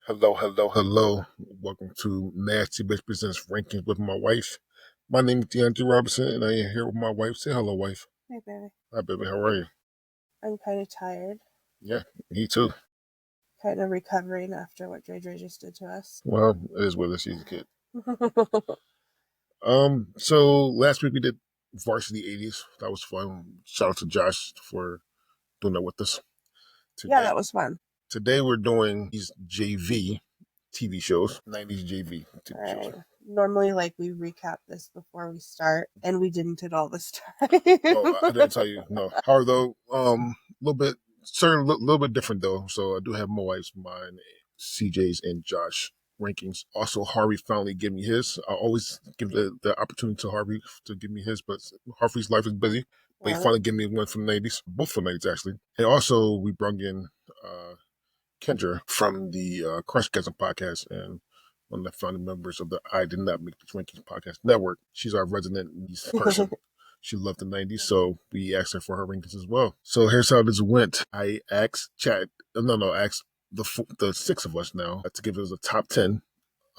Hello, hello, hello. Welcome to Nasty Bitch Presents Rankings with my wife. My name is Diandre Robinson, and I am here with my wife. Say hello, wife. Hey, baby. Hi, baby. How are you? I'm kind of tired. Yeah, me too. Kind of recovering after what Dre just did to us. Well, it is what it is. She's a kid. So last week we did Varsity 80s. That was fun. Shout out to Josh for doing that with us. Yeah, that was fun. Today we're doing these JV TV shows, 90s JV TV All right. shows. Normally, we recap this before we start, and we didn't at all this time. Oh, I didn't tell you. No. However, though, a little bit different though. So I do have my wife's, mine, CJ's, and Josh rankings. Also, Harvey finally gave me his. I always give the opportunity to Harvey to give me his, but Harvey's life is busy. But he finally gave me one from the 90s, both from the 90s actually. And also, we brought in Kendra from the Crush Cousin podcast and one of the founding members of the I Did Not Make the Rankings podcast network. She's our resident person. She loved the 90s, so we asked her for her rankings as well. So here's how this went. I asked asked the six of us now to give us a top 10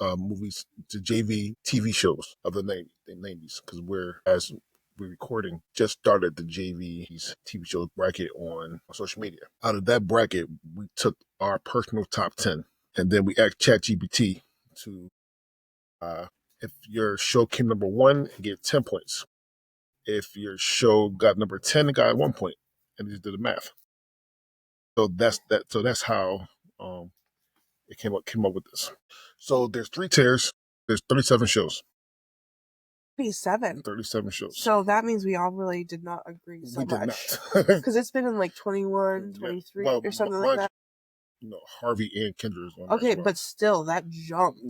movies to JV TV shows of the 90s, because as we're recording, just started the JV's TV show bracket on social media. Out of that bracket, we took our personal top 10, and then we asked ChatGPT to, if your show came number one, get 10 points. If your show got number 10, it got 1 point, and just did the math. So that's that. So that's how it came up with this. So there's 3 tiers. There's 37 shows. 37 shows. So that means we all really did not agree so much. Because it's been in 21, 23, or something like that. Harvey and Kendra is on. Okay, but still, that jumped.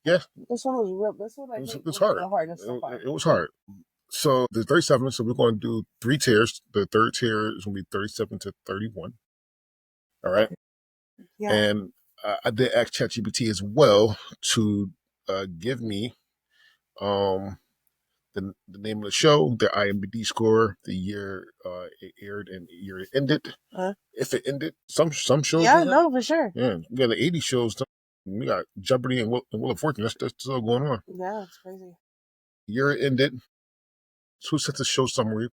Yeah. This one was real. This one was hard. The hardest so far. It was hard. So there's 37, so we're going to do 3 tiers. The third tier is going to be 37 to 31. All right? Yeah. And I did ask ChatGPT as well to give me the name of the show, the IMDb score, the year it aired, and the year it ended. If it ended, some shows. Yeah, no, for sure. Yeah, we got the 80 shows. We got Jeopardy and Wheel of Fortune. That's still going on. Yeah, it's crazy. Year it ended. 2 sets of show summary.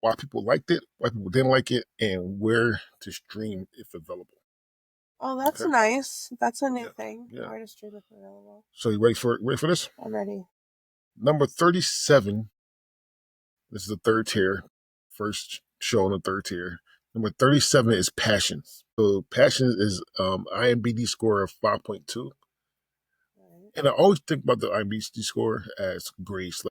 Why people liked it, why people didn't like it, and where to stream if available. Oh, that's nice. That's a new thing. Yeah. Where to stream if available. So you ready for this? I'm ready. Number 37. This is the third tier. First show on the third tier. Number 37 is Passions. So Passions is IMDb score of 5.2. And I always think about the IMDb score as grades.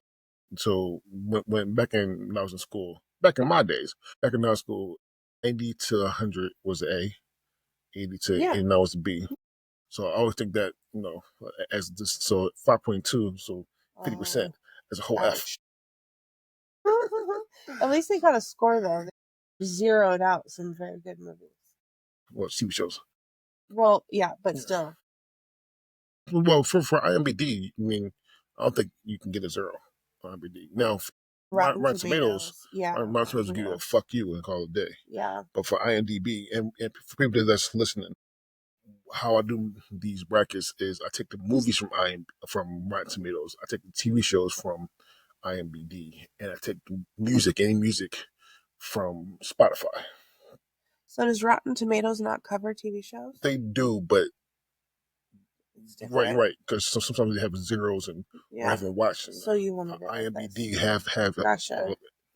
So when I was in school, back in my days, back in our school, 90 to 100 was an A, 80 to 89 was a B. So I always think that, as this, so 5.2, so 50% as a whole F. At least they got a score though. They zeroed out some very good movies. Well, TV shows. Well, yeah, but still. Well, for IMDb, I don't think you can get a 0 on IMDb. Now, Rotten Tomatoes, Rotten Tomatoes will give you a fuck you and call it a day. Yeah. But for IMDb, and for people that's listening, how I do these brackets is I take the movies from Rotten Tomatoes, I take the TV shows from IMDb, and I take any music from Spotify. So does Rotten Tomatoes not cover TV shows? They do, but right, because sometimes they have zeros and I haven't watched. So you want to IMDb have gotcha.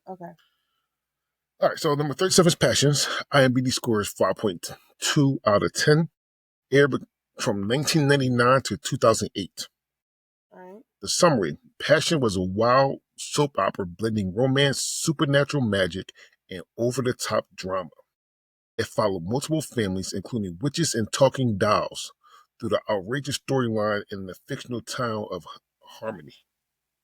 Okay. All right, so number 37 is Passions. IMDb score is 5.2 out of 10. Aired from 1999 to 2008. All right. The summary: Passion was a wild soap opera blending romance, supernatural magic, and over-the-top drama. It followed multiple families, including witches and talking dolls, through the outrageous storyline in the fictional town of Harmony.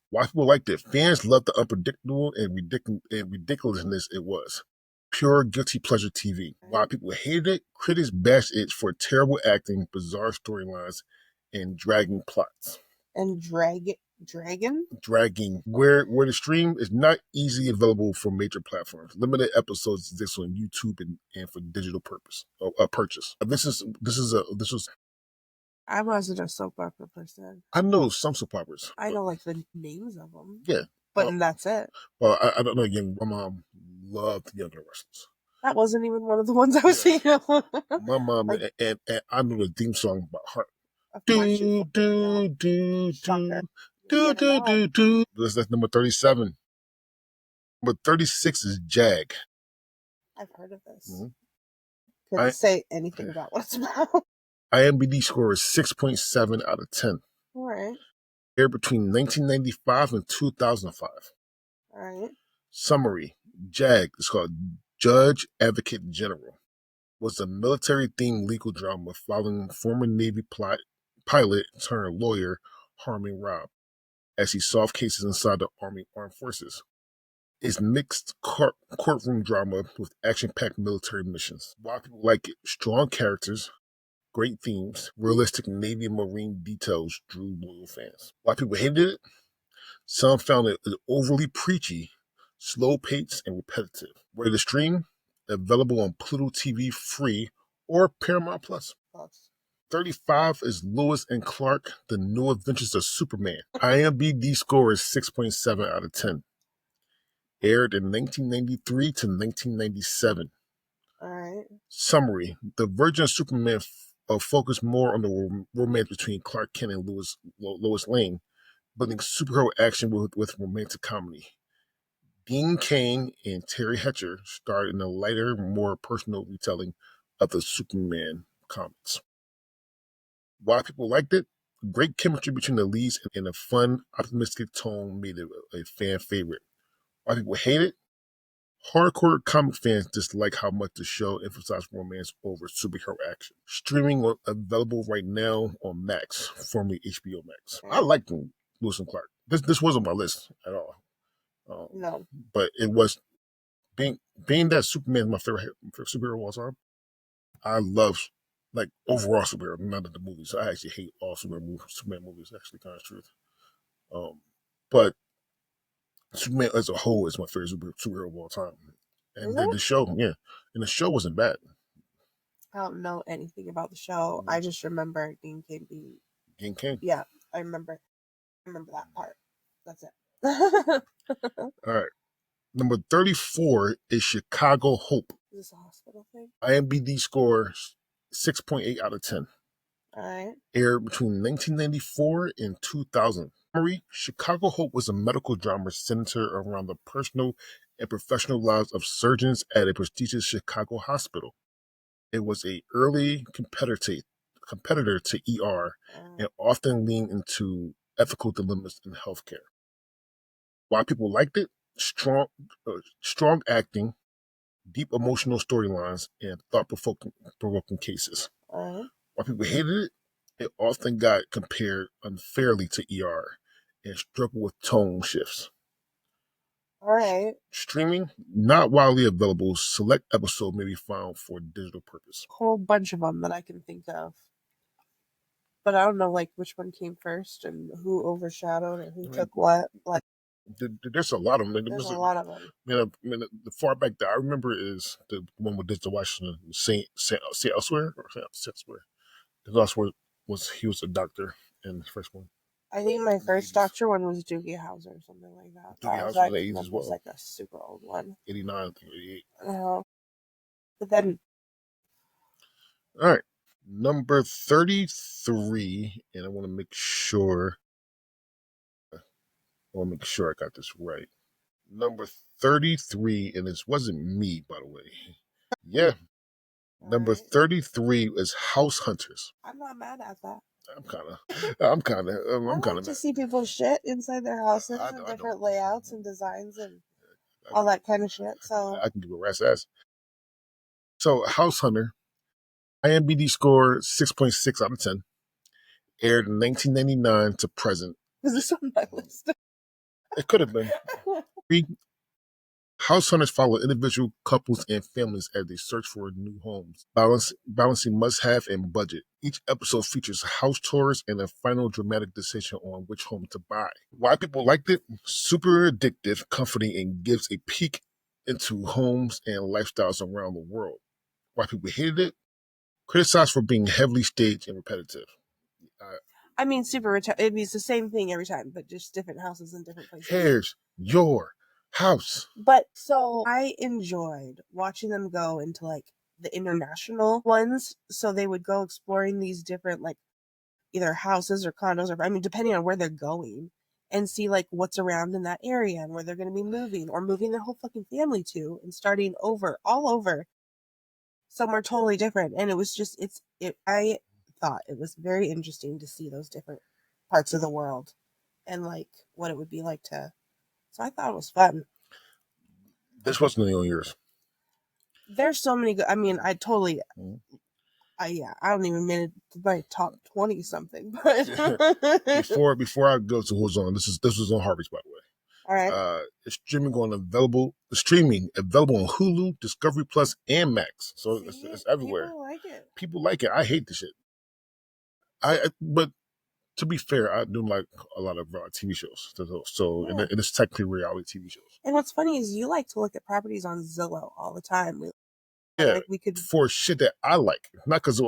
Why people liked it? Fans loved the unpredictable and ridiculousness it was. Pure guilty pleasure TV. Why people hated it? Critics bashed it for terrible acting, bizarre storylines, and dragging plots. And dragging? Where the stream is not easily available for major platforms. Limited episodes exist on YouTube and for digital purchase. This was I wasn't a soap opera person. I know some soap operas. I know like the names of them. Yeah. But that's it. Well, I don't know. Again, my mom loved Young and Restless. That wasn't even one of the ones I was thinking of. My mom, like, and I know the theme song by heart. Do. That's number 37. Number 36 is Jag. I've heard of this. Couldn't say anything about what it's about. IMDb score is 6.7 out of 10. All right. Aired between 1995 and 2005. All right. Summary. Jag is called Judge Advocate General. Was a military-themed legal drama following former Navy pilot turned lawyer Harvey Robb as he solved cases inside the Army Armed Forces. It's mixed courtroom drama with action-packed military missions. A lot of people like it. Strong characters, great themes, realistic Navy and Marine details drew loyal fans. A lot of people hated it. Some found it overly preachy, slow-paced, and repetitive. Ready to stream? Available on Pluto TV free or Paramount Plus. 35 is Lewis and Clark, The New Adventures of Superman. IMDb score is 6.7 out of 10. Aired in 1993 to 1997. All right. Summary. The version of Superman focused more on the romance between Clark Kent and Lois Lane, blending superhero action with romantic comedy. Dean Cain and Terry Hatcher starred in a lighter, more personal retelling of the Superman comics. Why people liked it? Great chemistry between the leads and a fun, optimistic tone made it a fan favorite. Why people hate it? Hardcore comic fans dislike how much the show emphasized romance over superhero action. Streaming available right now on Max, formerly HBO Max. I liked Lewis and Clark. This wasn't my list at all. No. But it was, being that Superman is my favorite superhero of all time, I love, like, overall superhero, none of the movies. I actually hate all Superman movies, actually, kind of truth. But Superman as a whole is my favorite superhero of all time. And the show, and the show wasn't bad. I don't know anything about the show. I just remember Dean Cain being... Dean Cain? Yeah, I remember that part. That's it. All right. Number 34 is Chicago Hope. Is this a hospital thing? IMDb score 6.8 out of 10. All right. Aired between 1994 and 2000. Summary: Chicago Hope was a medical drama centered around the personal and professional lives of surgeons at a prestigious Chicago hospital. It was an early competitor to ER and often leaned into ethical dilemmas in healthcare. Why people liked it? Strong acting, deep emotional storylines, and thought-provoking cases. Why people hated it? It often got compared unfairly to ER and struggled with tone shifts. All right. Streaming, not widely available. Select episode may be found for digital purpose. A whole bunch of them that I can think of. But I don't know, like, which one came first and who overshadowed or who took what. Like, there's a lot of them. There's a lot of them. The far back that I remember is the one with Denzel Washington, Say Elsewhere, or Say Elsewhere. Elsewhere he was a doctor in the first one. I think my first doctor one was Doogie Howser or something like that. Doogie Howser in the 80s as well. That was like a super old one. 89, I think, 88. But then... All right. Number 33, and I want to make sure I got this right. Number 33, and this wasn't me, by the way. Yeah. Number 33 is House Hunters. I'm not mad at that. I'm kind of to see people's shit inside their houses and different layouts and designs and all that kind of shit. So I can give a rat's ass. So House Hunter, IMDb score 6.6 out of 10. Aired in 1999 to present. Is this on my list? It could have been. House hunters follow individual couples and families as they search for new homes, balancing must-have and budget. Each episode features house tours and a final dramatic decision on which home to buy. Why people liked it? Super addictive, comforting, and gives a peek into homes and lifestyles around the world. Why people hated it? Criticized for being heavily staged and repetitive. I mean, super rich. It'd be the same thing every time, but just different houses in different places. Here's your house. But so I enjoyed watching them go into like the international ones. So they would go exploring these different like either houses or condos, or I mean, depending on where they're going, and see like what's around in that area and where they're going to be moving or moving their whole fucking family to and starting over all over somewhere totally different. And it was just I thought it was very interesting to see those different parts of the world and like what it would be like to. So I thought it was fun. This wasn't the only yours. There's so many good. I mean, I totally. I don't even mean it my top 20 something. But before I go to who's on, this was on Harvey's, by the way. All right. It's streaming available on Hulu, Discovery Plus, and Max. So it's everywhere. People like it. I hate the shit. But to be fair, I do like a lot of TV shows. So yeah. And it's technically reality TV shows. And what's funny is you like to look at properties on Zillow all the time. Yeah, like we could for shit that I like, not because I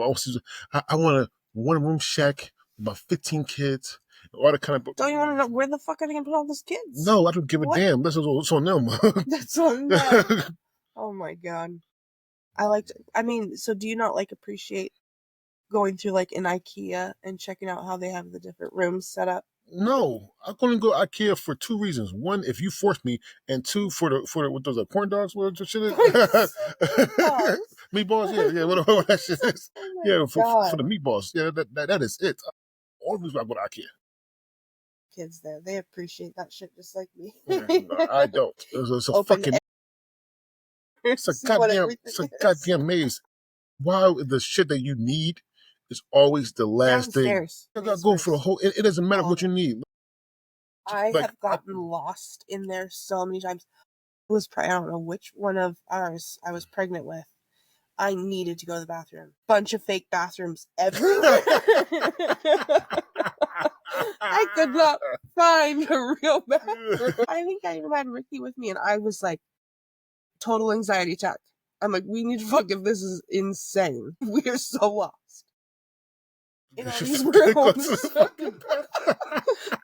want a one-room shack, about 15 kids. All the kind of. Don't you want to know where the fuck are they gonna put all those kids? No, I don't give a damn. That's what's on them. That's on them. Oh my god, so do you not like appreciate going through like an IKEA and checking out how they have the different rooms set up? No, I'm going to go IKEA for two reasons. One, if you force me, and two, for the what those corn dogs, what shit is? Meatballs, yeah, whatever that shit is. Oh for the meatballs, yeah, that is it. All the reason I go to IKEA. Kids there, they appreciate that shit just like me. No, I don't. It's a fucking. It's a goddamn maze. Why the shit that you need is always the last downstairs thing. You gotta go for the whole. It doesn't matter what you need. I have gotten lost in there so many times. It was I don't know which one of ours I was pregnant with. I needed to go to the bathroom. Bunch of fake bathrooms everywhere. I could not find a real bathroom. I think I even had Ricky with me, and I was like, total anxiety attack. I'm like, we need to fucking. This is insane. We are so lost. In all these rooms.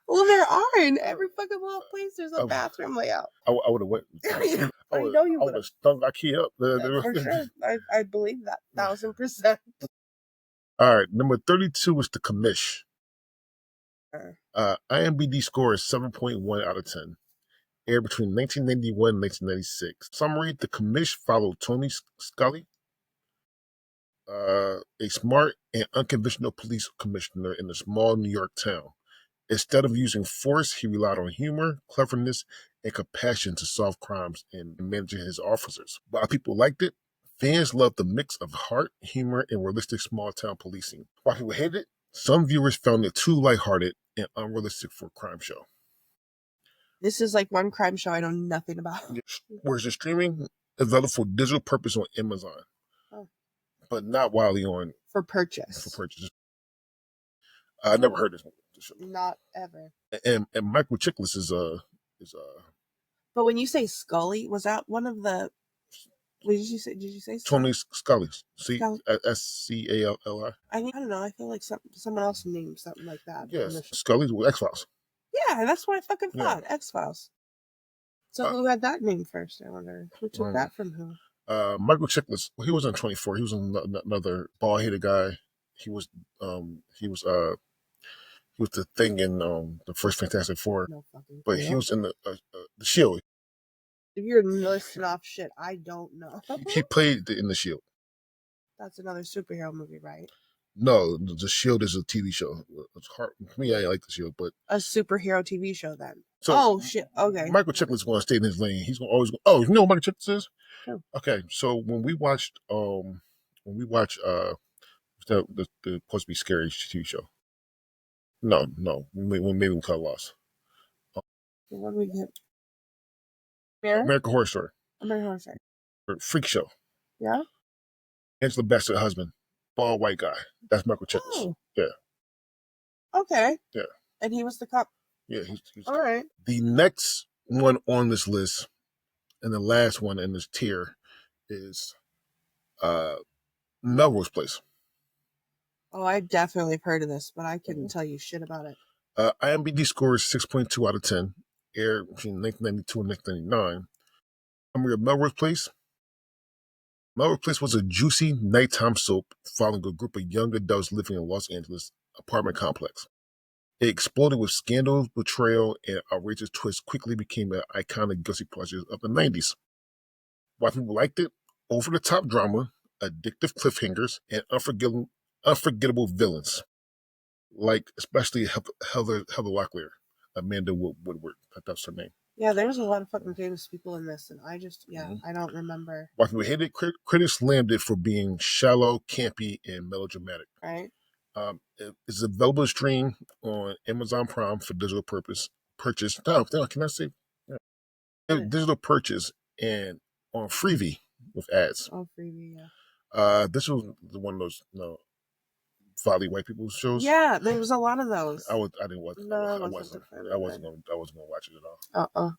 Well, there are in every fucking little place. There's a bathroom layout. I would have went. I know you would have stung IKEA up. For sure. I believe that 1,000%. All right, number 32 is the Commish. IMDb score is 7.1 out of 10. Aired between 1991 and 1996. Summary: the Commish followed Tony Scully, a smart and unconventional police commissioner in a small New York town. Instead of using force, he relied on humor, cleverness, and compassion to solve crimes and managing his officers. While people liked it, fans loved the mix of heart, humor, and realistic small-town policing. While people hated it, some viewers found it too lighthearted and unrealistic for a crime show. This is like one crime show I know nothing about. Whereas the streaming available for digital purpose on Amazon, but not widely on for purchase. I never heard this show. Not ever. And Michael Chiklis is. But when you say Scully, was that one of the? What did you say? Did you say Tony Scully? Scalli. I don't know. I feel like someone else named something like that. Yes, Scully's with X-Files. Yeah, that's what I fucking thought. Yeah. X-Files. So who had that name first? I wonder who took that from who. Michael Chiklis. He was on 24. He was another bald-headed guy. He was the Thing in the first Fantastic Four. No fucking. But he was in the Shield. If you're listing off shit, I don't know. He played in the Shield. That's another superhero movie, right? No, the Shield is a TV show. It's hard for me. I like the Shield, but a superhero TV show then. So, shit. Okay. Michael Chiklis is going to stay in his lane. He's going to always go. Oh, you know what Michael Chiklis is? Sure. Okay, so when we watched the supposed to be scary TV show. No, maybe we cut lost. What did we get? American Horror Story. American Horror Story. Freak Show. Yeah. Angela Bassett's husband, bald white guy. That's Michael Chiklis. Oh. Yeah. Okay. Yeah. And he was the cop. Yeah, he's all right. The next one on this list, and the last one in this tier, is Melrose Place. Oh, I definitely have heard of this, but I couldn't tell you shit about it. IMDb score is 6.2 out of 10. Aired between 1992 and 1999. Summary of Melrose Place. Melrose Place was a juicy nighttime soap following a group of young adults living in Los Angeles apartment complex. It exploded with scandals, betrayal, and outrageous twists, quickly became an iconic guilty pleasure of the 90s. Why people liked it? Over-the-top drama, addictive cliffhangers, and unforgettable villains. Like, especially Heather Locklear, Amanda Woodward. That's her name. Yeah, there's a lot of fucking famous people in this, and I don't remember. Why people hated it? Critics slammed it for being shallow, campy, and melodramatic. Right. It's available to stream on Amazon Prime for digital purchase. No, can I say digital purchase and on Freevee with ads? Oh, Freevee, yeah. This was one of those folly white people shows. Yeah, there was a lot of those. I didn't watch. No, I wasn't gonna watch it at all.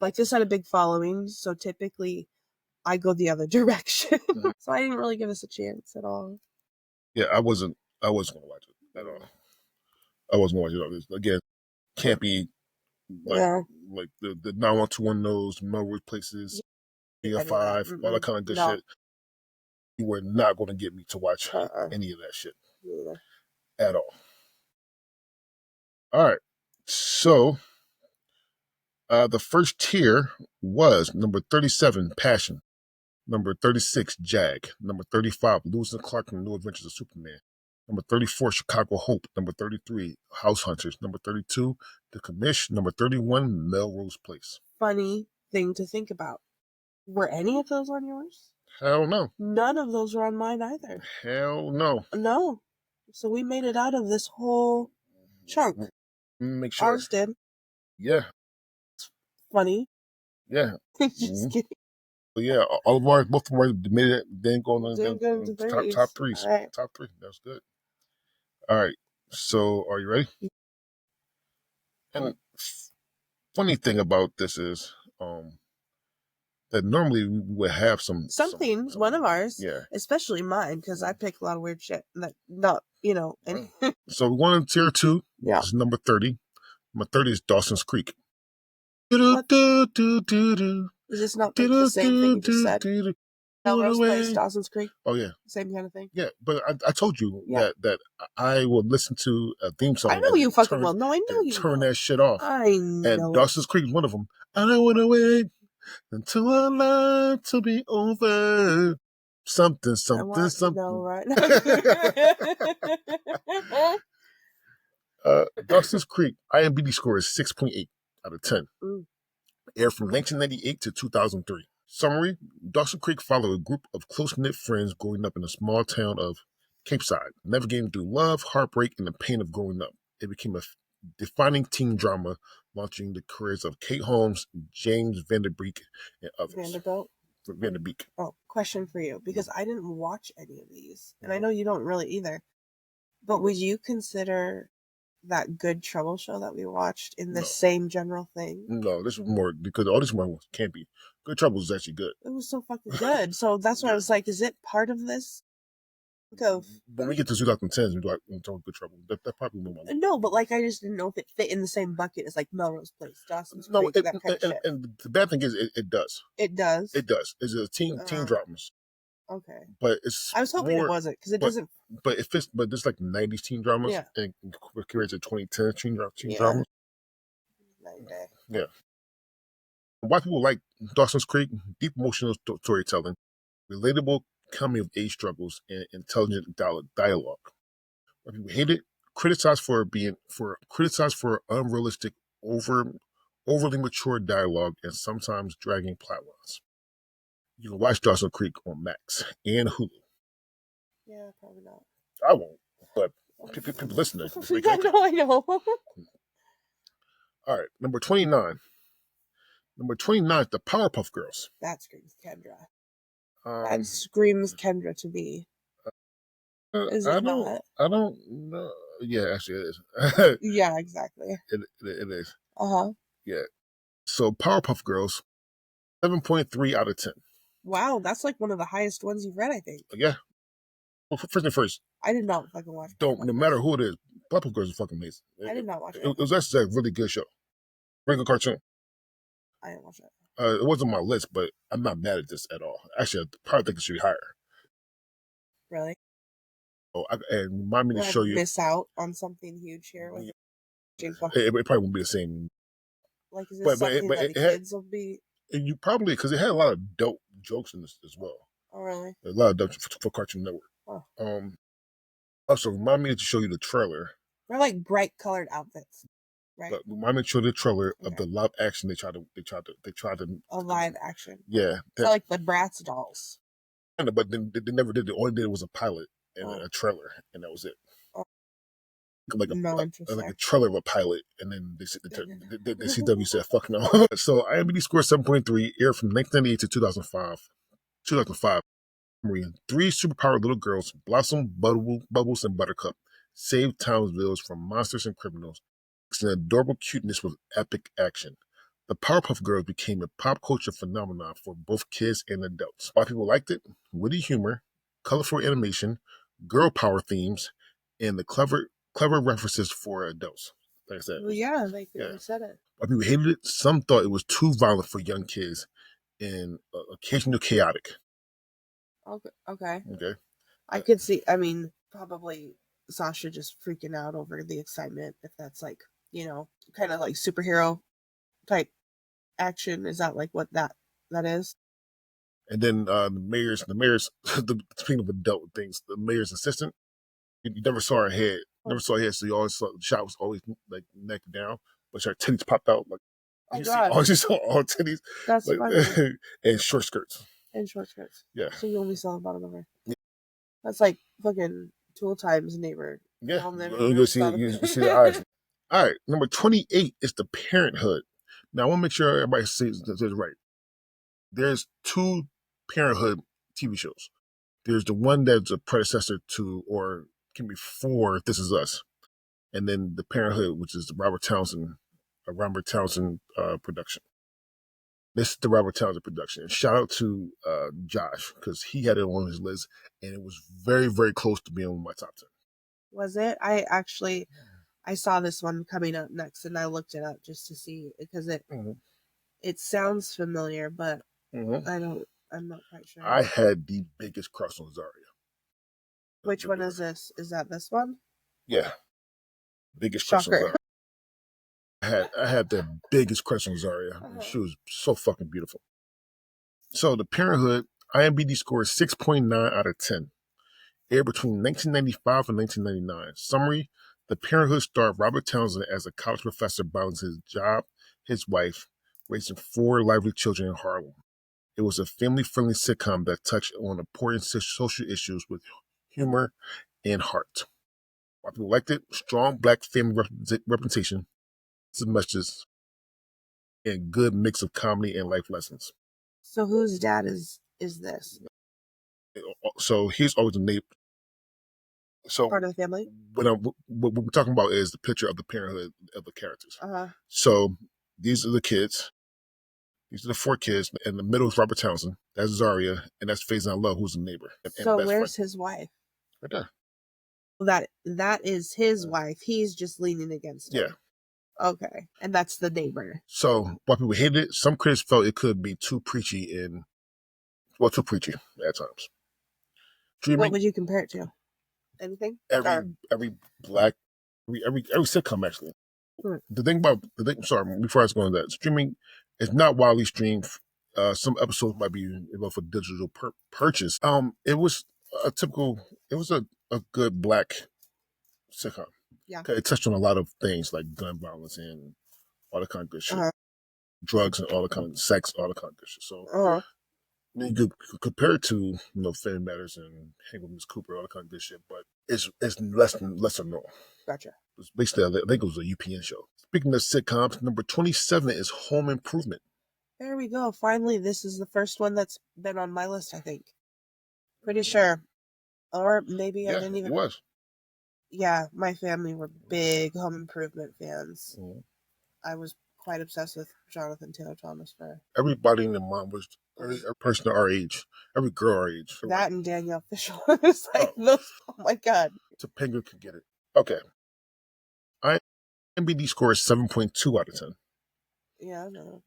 Like, this had a big following, so typically I go the other direction. So I didn't really give this a chance at all. Yeah, I wasn't gonna watch it at all. I wasn't gonna watch it. Again, campy, like the 91210 knows, Melrose Places, BF5, all that kind of good shit. You were not going to get me to watch any of that shit at all. All right, so the first tier was number 37, Passion. Number 36, Jag. Number 35, Lewis and Clark and the New Adventures of Superman. Number 34, Chicago Hope. Number 33, House Hunters. Number 32, The Commish. Number 31, Melrose Place. Funny thing to think about. Were any of those on yours? Hell no. None of those were on mine either. Hell no. No. So we made it out of this whole chunk. Make sure. Ours did. Yeah. Funny. Yeah. Just kidding. But yeah, all of ours, both of ours made it. Then going on top threes. Right. Top three. That's good. All right. So, are you ready? And funny thing about this is, that normally we would have something. One of ours. Yeah. Especially mine, because I pick a lot of weird shit. That not, any. So we went in tier 2. Yeah. This is number 30. Number 30 is Dawson's Creek. Is this not like the same thing you just said? Melrose Place, Dawson's Creek. Oh yeah, same kind of thing. Yeah, but I told you that I would listen to a theme song. I know you fucking will. No, I know you. Turn that shit off. I know. And Dawson's Creek is one of them. I don't want to wait until our life to be over. Something. No, right? Dawson's Creek IMDb score is 6.8 out of 10. Aired from 1998 to 2003. Summary: Dawson Creek followed a group of close-knit friends growing up in a small town of Cape Side, navigating through love, heartbreak, and the pain of growing up. It became a defining teen drama, launching the careers of Kate Holmes, James Vanderbeek, and others. Vanderbeek. Oh, question for you, because I didn't watch any of these, and I know you don't really either. But would you consider that Good Trouble show that we watched in the same general thing? No, this was more, because all this one can't be. Good Trouble is actually good. It was so fucking good. So that's why I was like, is it part of this? When we get to 2010s, we talk Good Trouble. That probably won't. No, but like, I just didn't know if it fit in the same bucket as like Melrose Place, Dawson's Creek, that kind of shit. And the bad thing is, it does. It does? It does. It's a teen dramas. Okay. But it's. I was hoping it wasn't, because it doesn't. But it fits. But there's like 90s teen dramas, and compared to 2010 teen dramas. Yeah. Why people like Dawson's Creek? Deep emotional storytelling, relatable coming-of-age struggles, and intelligent dialogue. Why people hate it? Criticized for unrealistic, overly mature dialogue, and sometimes dragging plot lines. You can watch Dawson Creek on Max and Hulu. Yeah, probably not. I won't, but people listening. I know. All right, number 29. Number 29 is the Powerpuff Girls. That screams Kendra. That screams Kendra to me. Is it not? I don't know. Yeah, actually it is. Yeah, exactly. It is. Yeah. So Powerpuff Girls, 7.3 out of 10. Wow, that's like one of the highest ones you've read, I think. Yeah. Well, first and first, I did not fucking watch. No matter who it is, Powerpuff Girls is fucking amazing. I did not watch it. It was actually a really good show. Very good cartoon. I didn't watch it. It wasn't on my list, but I'm not mad at this at all. Actually, I probably think it should be higher. Really? Oh, and remind me to show you. Miss out on something huge here with It probably won't be the same. Like, is this something that the kids will be? And you probably, because it had a lot of dope jokes in this as well. Oh, really? A lot of dope for Cartoon Network. Oh. Also, remind me to show you the trailer. They're like bright colored outfits, right? But remind me to show the trailer of the live action. They tried to. A live action. Yeah, so like the Bratz dolls. But then they never did. The only did was a pilot and a trailer, and that was it. Oh. Like a trailer of a pilot, and then they CW said, "Fuck no." So IMDb score 7.3, aired from 1998 to 2005. 2005. 3 superpowered little girls, Blossom, Bubbles, and Buttercup, save Townsville from monsters and criminals, mixing adorable cuteness with epic action. The Powerpuff Girls became a pop culture phenomenon for both kids and adults. Why people liked it? Witty humor, colorful animation, girl power themes, and the clever references for adults. Like I said. Well, yeah, they said it. Why people hated it? Some thought it was too violent for young kids and occasionally chaotic. Okay. I could see. I mean, probably Sasha just freaking out over the excitement. If that's like, kind of like superhero type action. Is that like what that is? And then the mayor's speaking of adult things, the mayor's assistant, you never saw her head. So you always saw the shot was always like neck down, but her titties popped out like. You saw all titties. That's funny. And short skirts. Yeah. So you only saw the bottom of her. Yeah. That's like fucking Tool Time's neighbor. Yeah. You see the eyes. All right. Number 28 is the Parenthood. Now I want to make sure everybody says this right. There's 2 Parenthood TV shows. There's the one that's a predecessor to, or can be for This Is Us, and then the Parenthood, which is the Robert Townsend production. This is the Robert Townsend production. And shout out to Josh, because he had it on his list, and it was very, very close to being on my top 10. Was it? I saw this one coming up next, and I looked it up just to see, because it sounds familiar, but I'm not quite sure. I had the biggest crush on Zaria. Which one is this? Is that this one? Yeah. Biggest crush on Zaria. I had the biggest crush on Zaria. She was so fucking beautiful. So the Parenthood, IMDb score is 6.9 out of 10. Aired between 1995 and 1999. Summary: the Parenthood starred Robert Townsend as a college professor balancing his job, his wife, raising 4 lively children in Harlem. It was a family-friendly sitcom that touched on important social issues with humor and heart. Why people liked it? Strong black family representation, messages, and good mix of comedy and life lessons. So whose dad is this? So he's always a neighbor. So part of the family. What we're talking about is the picture of the Parenthood of the characters. So these are the kids. These are the 4 kids, and the middle is Robert Townsend. That's Zaria, and that's Faison Love, who's a neighbor. So where's his wife? Right there. That is his wife. He's just leaning against her. Yeah. Okay. And that's the neighbor. So while people hated it, some critics felt it could be too preachy too preachy at times. What would you compare it to? Anything? Every sitcom actually. Before I go into that, streaming is not widely streamed. Some episodes might be available for digital purchase. It was a good black sitcom. Yeah. It touched on a lot of things like gun violence and all the kind of good shit. Drugs and all the kind of sex, all the kind of good shit. So you could compare it to, Family Matters and Hang with Miss Cooper, all the kind of good shit, but it's lesser known. Gotcha. It's basically, I think it was a UPN show. Speaking of sitcoms, number 27 is Home Improvement. There we go. Finally, this is the first one that's been on my list, I think. Pretty sure. Or maybe I didn't even... It was. Yeah, my family were big Home Improvement fans. I was quite obsessed with Jonathan Taylor Thomas for everybody in the mom was every person our age, every girl our age. that, and Danielle Fishel. It's like those. Oh my god! Topanga could get it. Okay, IMDb score is 7.2 out of 10. Yeah, no,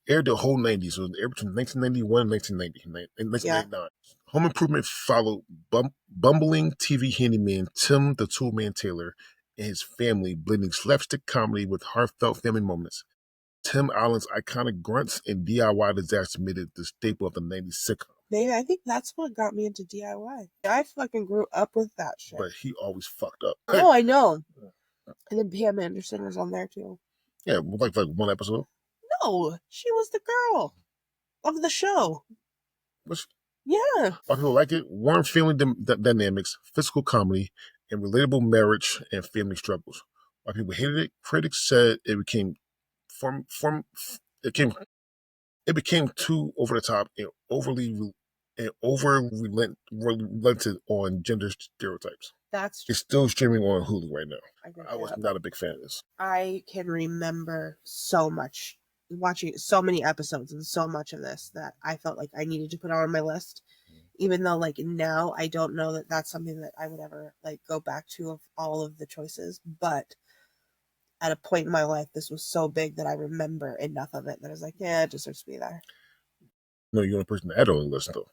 Aired the whole 90s, so aired between 1991 and 1999. Home Improvement followed bumbling TV handyman Tim the Toolman Taylor and his family, blending slapstick comedy with heartfelt family moments. Tim Allen's iconic grunts and DIY disaster made it the staple of the 90s sitcom. Maybe I think that's what got me into DIY. I fucking grew up with that shit. But he always fucked up. Oh, I know. And then Pam Anderson was on there too. Yeah, like one episode. No, she was the girl of the show. Yeah. Why people like it? Warm family dynamics, physical comedy, and relatable marriage and family struggles. Why people hated it? Critics said it became it became too over the top and relented on gender stereotypes. It's still streaming on Hulu right now. I was not a big fan of this. I can remember so much watching so many episodes and so much of this that I felt like I needed to put on my list, even though like now I don't know that that's something that I would ever like go back to of all of the choices, but at a point in my life this was so big that I remember enough of it that I was like, yeah, it deserves to be there. No, you're the only person to add on the list though.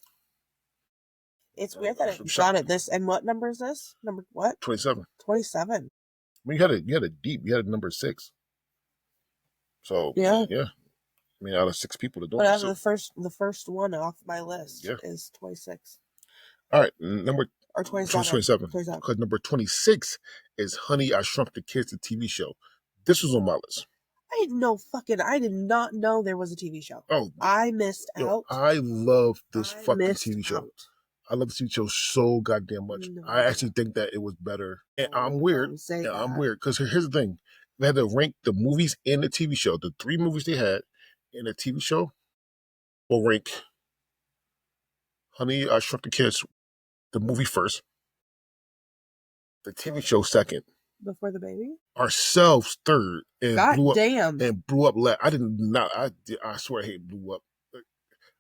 It's weird that it got at this. And what number is this? Number what? 27. 27. I mean, you had a number 6. So yeah. I mean, out of 6 people that don't. But out of the first one off my list is 26. All right, number 27. Because number 26 is Honey, I Shrunk the Kids, the TV show. This was on my list. I did not know there was a TV show. Oh, I missed out. I love this fucking TV show. I love the TV show so goddamn much. No. I actually think that it was better. And I'm weird. I'm weird. Because here's the thing. They had to rank the movies and the TV show. The 3 movies they had in the TV show will rank Honey, I Shrunk the Kids, the movie first. The TV show second. Before the baby? Ourselves third. And blew up last. I swear I hate blew up.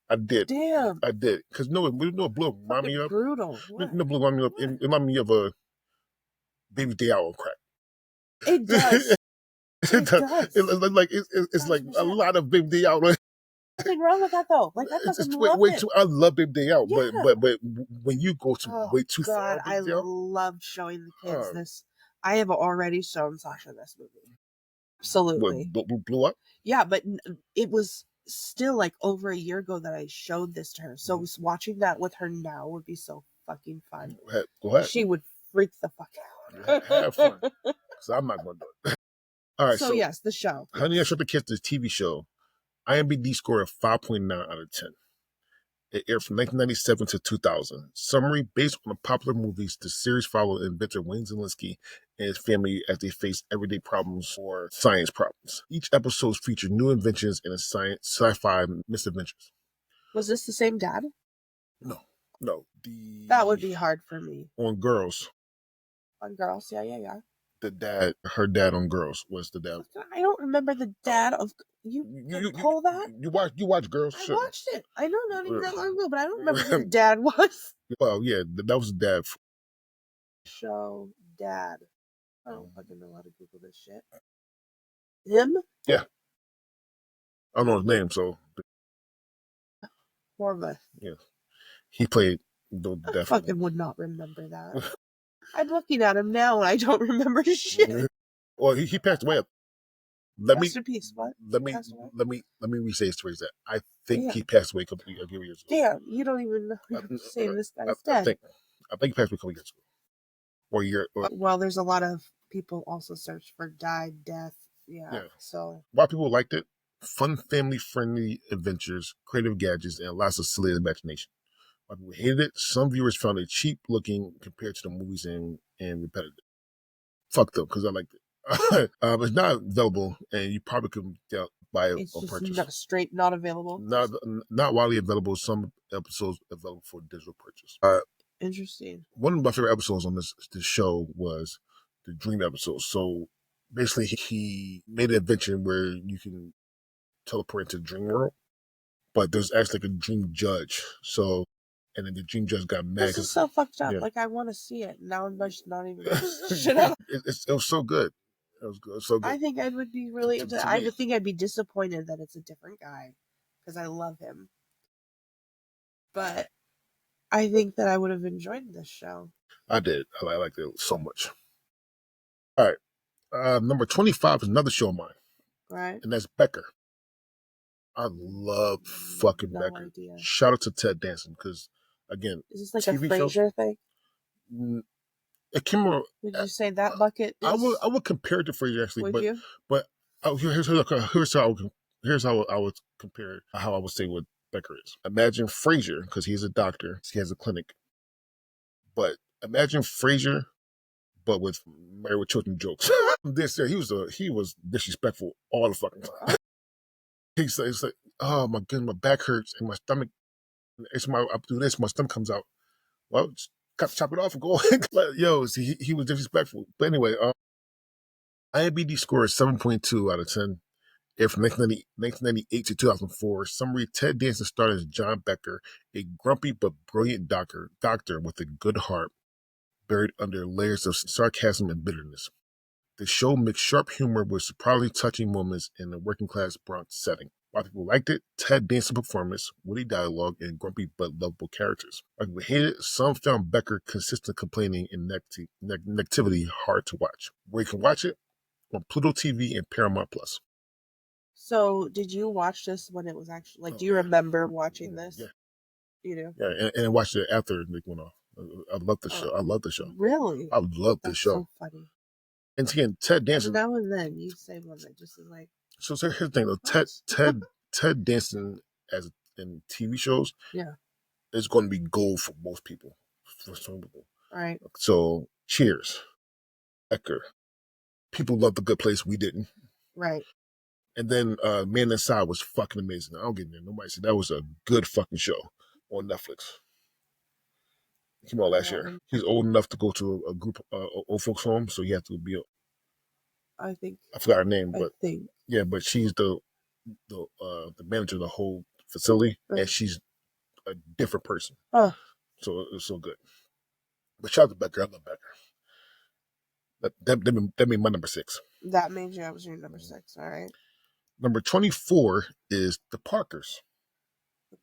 I did. Damn. I did. Because it blew up remind me of. Brutal. It blew me up. It reminded me of a Baby Day Out on crack. It does. It does. It's like a lot of Baby Day Out. Nothing wrong with that though. Like I fucking love it. I love Baby Day Out, but when you go to way too far, I loved showing the kids this. I have already shown Sasha this movie. Absolutely. What, blew up? Yeah, but it was still like over a year ago that I showed this to her. So watching that with her now would be so fucking fun. Go ahead. She would freak the fuck out. Have fun. Because I'm not going to do it. All right. So yes, the show. Honey, I Shrunk the Kids, the TV show. IMDb score of 5.9 out of 10. It aired from 1997 to 2000. Summary: based on the popular movies, the series followed inventor Wayne Zielinski and his family as they faced everyday problems or science problems. Each episode featured new inventions and sci-fi misadventures. Was this the same dad? No. That would be hard for me. On Girls. On Girls, yeah. Her dad on Girls was the dad. I don't remember the dad of. You pull that? You watch Girls? I watched it. I know, not even that long ago, but I don't remember who the dad was. Well, yeah, that was the dad. Show dad. I don't fucking know how to Google this shit. Him? Yeah. I don't know his name, so. Horvath. Yeah. He played the dad. I fucking would not remember that. I'm looking at him now and I don't remember shit. Well, he passed away. Rest in peace. What? Let me rephrase that. I think he passed away a couple of years ago. Damn, you don't even know you're saying this guy's dead. I think he passed away a couple of years ago. Or a year. Well, there's a lot of people also search for died, death. Yeah. So why people liked it? Fun, family-friendly adventures, creative gadgets, and lots of silly imagination. Why people hated it? Some viewers found it cheap looking compared to the movies and repetitive. Fuck them, because I liked it. It's not available, and you probably couldn't buy it on purchase. It's just not available. Not widely available. Some episodes available for digital purchase. Interesting. One of my favorite episodes on this show was the dream episode. So basically he made an invention where you can teleport into the dream world, but there's actually like a dream judge. So, and then the dream judge got mad. This is so fucked up. Yeah. Like, I want to see it. Now I'm just not even shit up. It was so good. It was good. So good. I think I would be really into I think I'd be disappointed that it's a different guy because I love him. But I think that I would have enjoyed this show. I did. I liked it so much. All right. Number 25 is another show of mine. Right. And that's Becker. I love fucking Becker. Idea. Shout out to Ted Danson because, again, is this like TV a Frasier thing? Would you say that bucket? I would compare it to Frasier actually, would you? But here's how I would compare how I would say what Becker is. Imagine Frasier because he's a doctor. He has a clinic. But imagine Frasier, but with Married with Children jokes. He was disrespectful all the fucking time. He's like, oh my goodness, my back hurts and my stomach. I do this, my stomach comes out. Well, just chop it off and go. But yo, see, he was disrespectful. But anyway, IMDb score is 7.2 out of 10. And from 1998 to 2004, summary: Ted Danson starred as John Becker, a grumpy but brilliant doctor with a good heart, buried under layers of sarcasm and bitterness. The show mixed sharp humor with surprisingly touching moments in a working-class Bronx setting. While people liked it, Ted Danson's performance, witty dialogue, and grumpy but lovable characters. While people hated it, some found Becker consistent complaining and negativity hard to watch. Where you can watch it? On Pluto TV and Paramount Plus. So, did you watch this when it was actually, do you remember watching this? Yeah. You do? Yeah, and I watched it after it went off. I love the show. I love the show. Really? I love the show. So funny. And again, Ted Danson. Now and then you say one that just is like. So here's the thing, though. Ted Danson in TV shows, is going to be gold for most people. For some people, right? So Cheers, Becker. People love The Good Place. We didn't, right? And then Man Inside was fucking amazing. I don't get it. Nobody said that was a good fucking show on Netflix. It came out last year. He's old enough to go to a group old folks home, so he had to be. I forgot her name, but yeah, but she's the manager of the whole facility, and she's a different person. So it's so good. But shout out to Becker. I love Becker. That made my number 6. That made you. That was your number 6. All right. Number 24 is The Parkers. The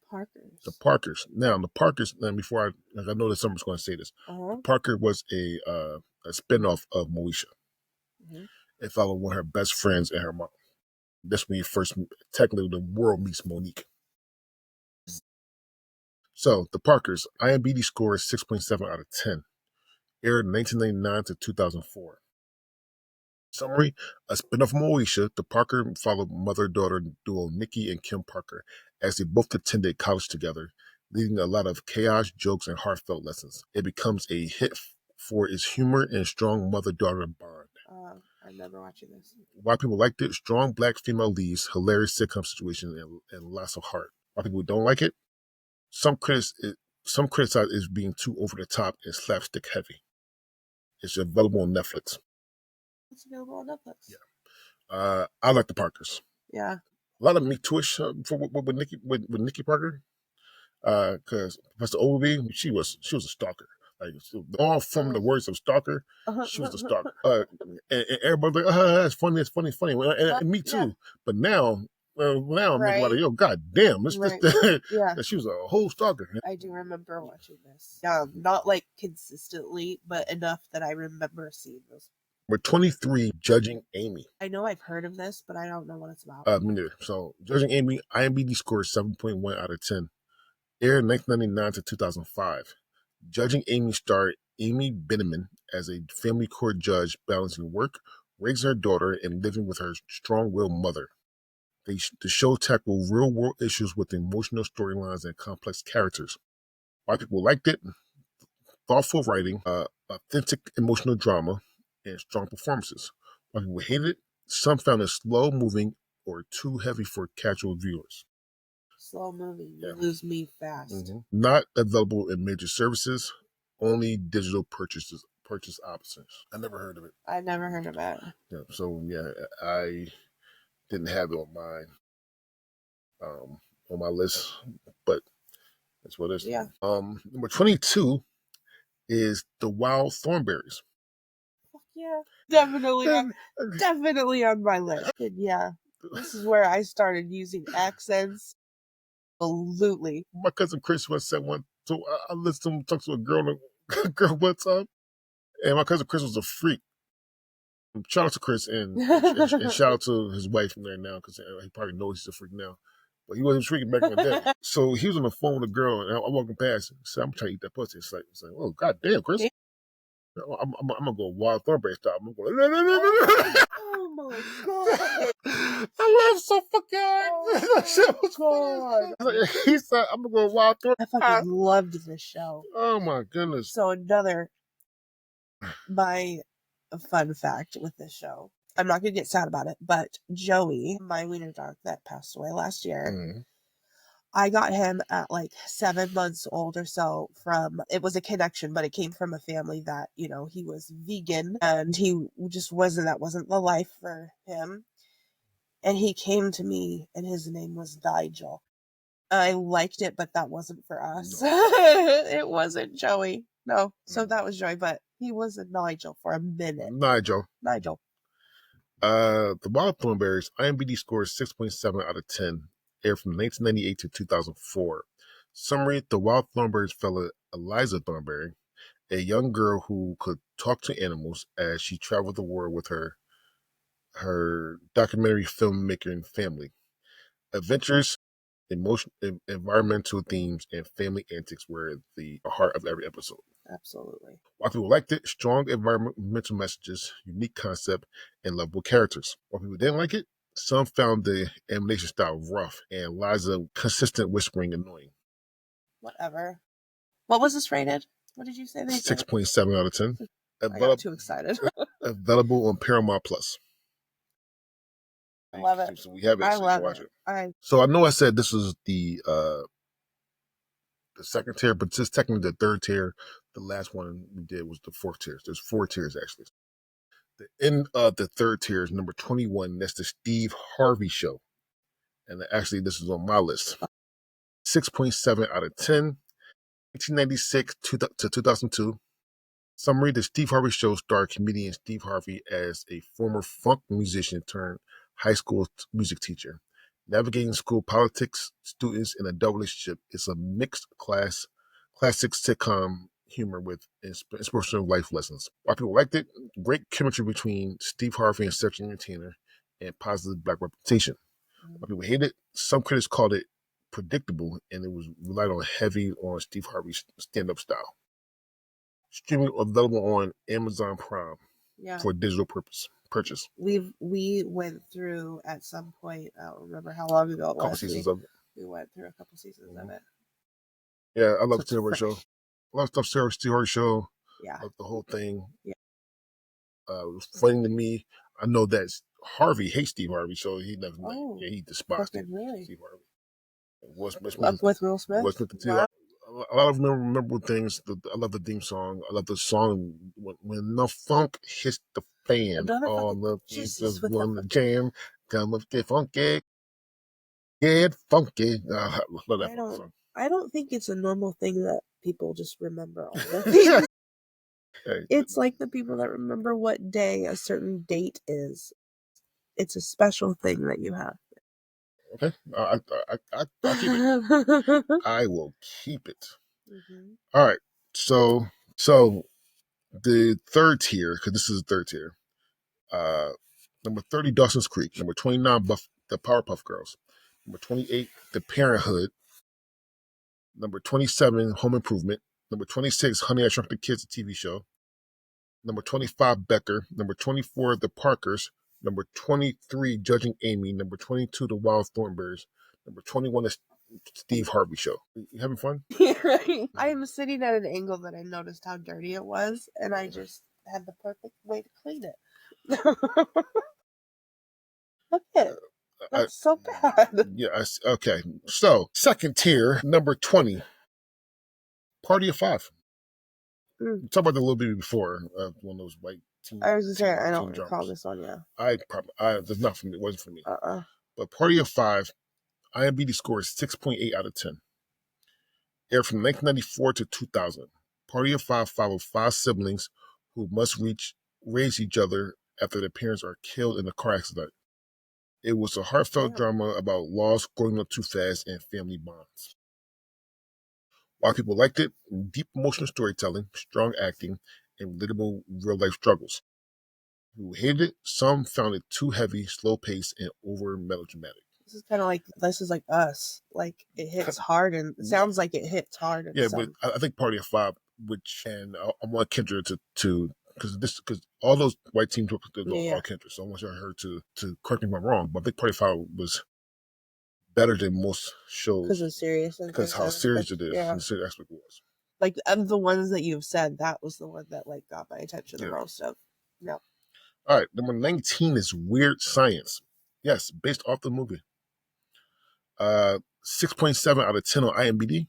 Parkers. Now, The Parkers. And before I know that someone's going to say this. The Parker was a spinoff of Moesha. It followed one of her best friends and her mom. That's when you first, technically, the world meets Monique. So, The Parkers, IMDb score is 6.7 out of 10. Aired 1999 to 2004. Summary: a spin-off of Moesha, The Parker followed mother-daughter duo Nikki and Kim Parker as they both attended college together, leading a lot of chaos, jokes, and heartfelt lessons. It becomes a hit for its humor and strong mother-daughter bond. I remember watching this. Why people liked it: strong black female leads, hilarious sitcom situations, and lots of heart. Why people don't like it: some criticize it being too over the top and slapstick heavy. It's available on Netflix. It's available on Netflix. Yeah. I like The Parkers. Yeah. A lot of Me Too-ish with Nikki Parker. Because Professor Overview, she was a stalker. Like all from the words of stalker, she was a stalker. And everybody like, that's funny, and me too. Yeah. But now I'm making a lot of, yo, god damn, she was a whole stalker. I do remember watching this. Not like consistently, but enough that I remember seeing this. We're 23, Judging Amy. I know I've heard of this, but I don't know what it's about. Me neither. So, Judging Amy, IMDb score is 7.1 out of 10. Aired 1999 to 2005. Judging Amy starred Amy Benneman as a family court judge balancing work, raising her daughter, and living with her strong-willed mother. The show tackled real-world issues with emotional storylines and complex characters. Why people liked it: thoughtful writing, authentic emotional drama, and strong performances. Why people hated it: some found it slow-moving or too heavy for casual viewers. Slow moving. You lose me fast. Not available in major services. Only digital purchases purchase options. I never heard of it. I never heard of it. Yeah, so yeah, I didn't have it on my list, but that's what it is. Yeah. Number 22 is the Wild Thornberrys. Yeah, definitely on my list. And yeah, this is where I started using accents. Absolutely. My cousin Chris once said one, so I listened to him talk to a girl one time, and my cousin Chris was a freak. Shout out to Chris and shout out to his wife from there now, because he probably knows he's a freak now. But he wasn't freaking back in the day. So he was on the phone with a girl, and I'm walking past. He said, "I'm trying to eat that pussy." It's like, oh goddamn, Chris. I'm gonna go Wild Thornberry style. I'm going, no. Oh my god! I laughed so fucking hard. That shit was funny. He said, "I'm gonna go Wild Thornberry." I fucking loved this show. Oh my goodness! So my fun fact with this show. I'm not gonna get sad about it, but Joey, my wiener dog that passed away last year, I got him at like 7 months old or so it was a connection, but it came from a family that, he was vegan and he just that wasn't the life for him. And he came to me and his name was Nigel. I liked it, but that wasn't for us. No. It wasn't Joey. No. So that was Joey, but he was a Nigel for a minute. Nigel. The Wild Thornberrys, IMDb scores 6.7 out of 10. Aired from 1998 to 2004. Summary: the Wild Thornberrys follow Eliza Thornberry, a young girl who could talk to animals, as she traveled the world with her documentary filmmaking family. Adventures, environmental themes, and family antics were the heart of every episode. Absolutely. While people liked it, strong environmental messages, unique concept, and lovable characters. While people didn't like it, some found the animation style rough and Liza consistent whispering annoying. Whatever. What was this rated? What did you say? 6.7 out of 10. I got too excited. Available on Paramount Plus. I love it. So we have it. I so love watch it. So I know I said this was the second tier, but this is technically the third tier. The last one we did was the fourth tier. There's 4 tiers actually. The end of the third tier is number 21. That's the Steve Harvey Show. And actually, this is on my list. 6.7 out of 10. 1996 to 2002. Summary: the Steve Harvey Show starred comedian Steve Harvey as a former funk musician turned high school music teacher. Navigating school politics, students, and adult relationship is a mixed classic sitcom humor with inspirational life lessons. Why people liked it? Great chemistry between Steve Harvey and sexual entertainer, and positive black reputation. Why people hate it? Some critics called it predictable, and it was relied on heavy on Steve Harvey's stand-up style. Streaming available on Amazon Prime for digital purchase. We went through at some point. I don't remember how long ago it was. A couple seasons of it. We went through a couple seasons of it. Yeah, I love the Steve Harvey Show. I love stuff Steve Harvey Show. Yeah, love the whole thing. Yeah, it was funny to me. I know that Harvey hates Steve Harvey, so he never. He despised Steve Harvey. With Will Smith. Wow. A lot of memorable things. I love the theme song. I love the song when the funk hits the fan. All the pieces want to jam. Come up, get funky, get funky. I love that song. I don't think it's a normal thing that people just remember all the things. It's like the people that remember what day a certain date is. It's a special thing that you have. Okay, I'll keep it. I will keep it. Mm-hmm. All right, so the third tier, because this is the third tier. Number 30, Dawson's Creek. Number 29, the Powerpuff Girls. Number 28, The Parenthood. Number 27, Home Improvement. Number 26, Honey, I Shrunk the Kids, a TV show. Number 25, Becker. Number 24, The Parkers. Number 23, Judging Amy. Number 22, The Wild Thornberrys. Number 21, The Steve Harvey Show. You having fun? Right. I am sitting at an angle that I noticed how dirty it was, and I just had the perfect way to clean it. Look at it. That's so bad. Yeah, okay. So, second tier, number 20, Party of 5. Mm. Talk about that a little bit before. One of those white teen. I was gonna say I don't teen recall dramas. this one. Yeah. That's not for me. It wasn't for me. Uh. But Party of Five, IMDb score is 6.8 out of 10. Aired from 1994 to 2000. Party of Five followed five siblings who must raise each other after their parents are killed in a car accident. It was a heartfelt drama about loss, growing up too fast, and family bonds. While people liked it, deep emotional storytelling, strong acting, and relatable real-life struggles. Who hated it, some found it too heavy, slow-paced, and over melodramatic. This is kind of like This Is Like Us. Like it hits hard, and it sounds like it hits hard. Yeah, but I think Party of Five, and I want Kendra to because all those white teams were all Kendra, so I want her to correct me if I'm wrong, but I think Party of Five was better than most shows because it's serious and because how serious it is and the serious aspect was. Like of the ones that you've said, that was the one that like got my attention the most of. No. All right, number 19 is Weird Science. Yes, based off the movie. 6.7 out of 10 on IMDb.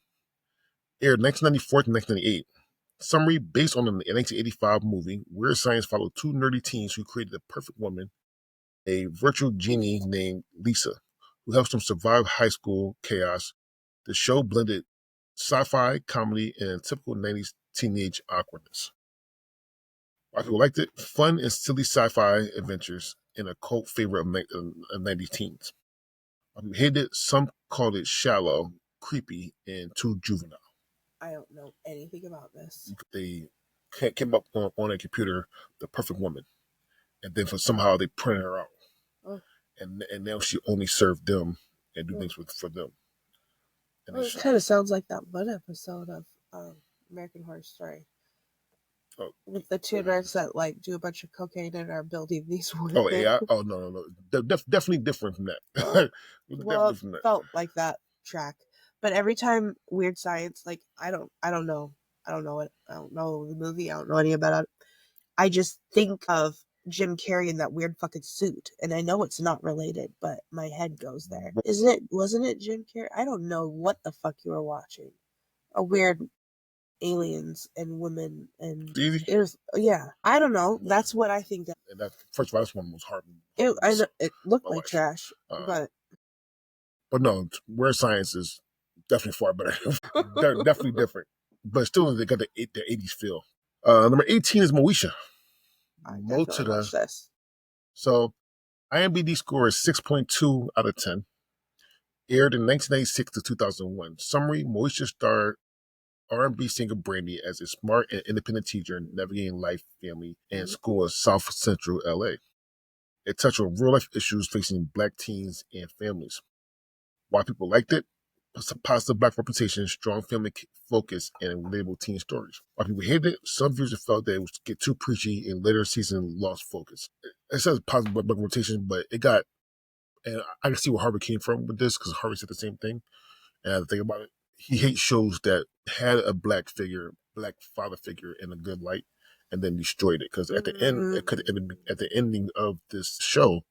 Aired 1994 to 1998. Summary: based on the 1985 movie, Weird Science followed two nerdy teens who created the perfect woman, a virtual genie named Lisa, who helps them survive high school chaos. The show blended sci-fi, comedy, and typical 90s teenage awkwardness. Why people liked it? Fun and silly sci-fi adventures and a cult favorite of 90s teens. Why people hated it? Some called it shallow, creepy, and too juvenile. I don't know anything about this. They came up on a computer the perfect woman, and then somehow they printed her out, and now she only served them and do things for them. And it kind of sounds like that one episode of American Horror Story. With the two nerds that like do a bunch of cocaine and are building these women. Oh yeah. Oh no. Definitely different from that. Well, it felt like that track. But every time Weird Science, like I don't know. I don't know it. I don't know the movie. I don't know any about it. I just think of Jim Carrey in that weird fucking suit, and I know it's not related, but my head goes there. Wasn't it Jim Carrey? I don't know what the fuck you were watching. A weird aliens and women and it was I don't know. That's what I think. And that first of all, this one was hard. It looked like trash, but no, Weird Science is definitely far better. They're definitely different, but still they got the 80s feel. Number 18 is Moesha. I definitely watched this. So IMDb score is 6.2 out of 10. Aired in 1996 to 2001. Summary: Moesha starred R&B singer Brandy as a smart and independent teacher navigating life, family, and school in South Central LA. It touched on real-life issues facing Black teens and families. Why people liked it? Positive Black representation, strong family focus, and relatable teen stories. Why people hated it? Some viewers felt that it would get too preachy and later season lost focus. It says positive Black representation, but it got, and I can see where Harvey came from with this because Harvey said the same thing. And I had to think about it. He hates shows that had a Black father figure in a good light, and then destroyed it. Because at the end, at the ending of this show,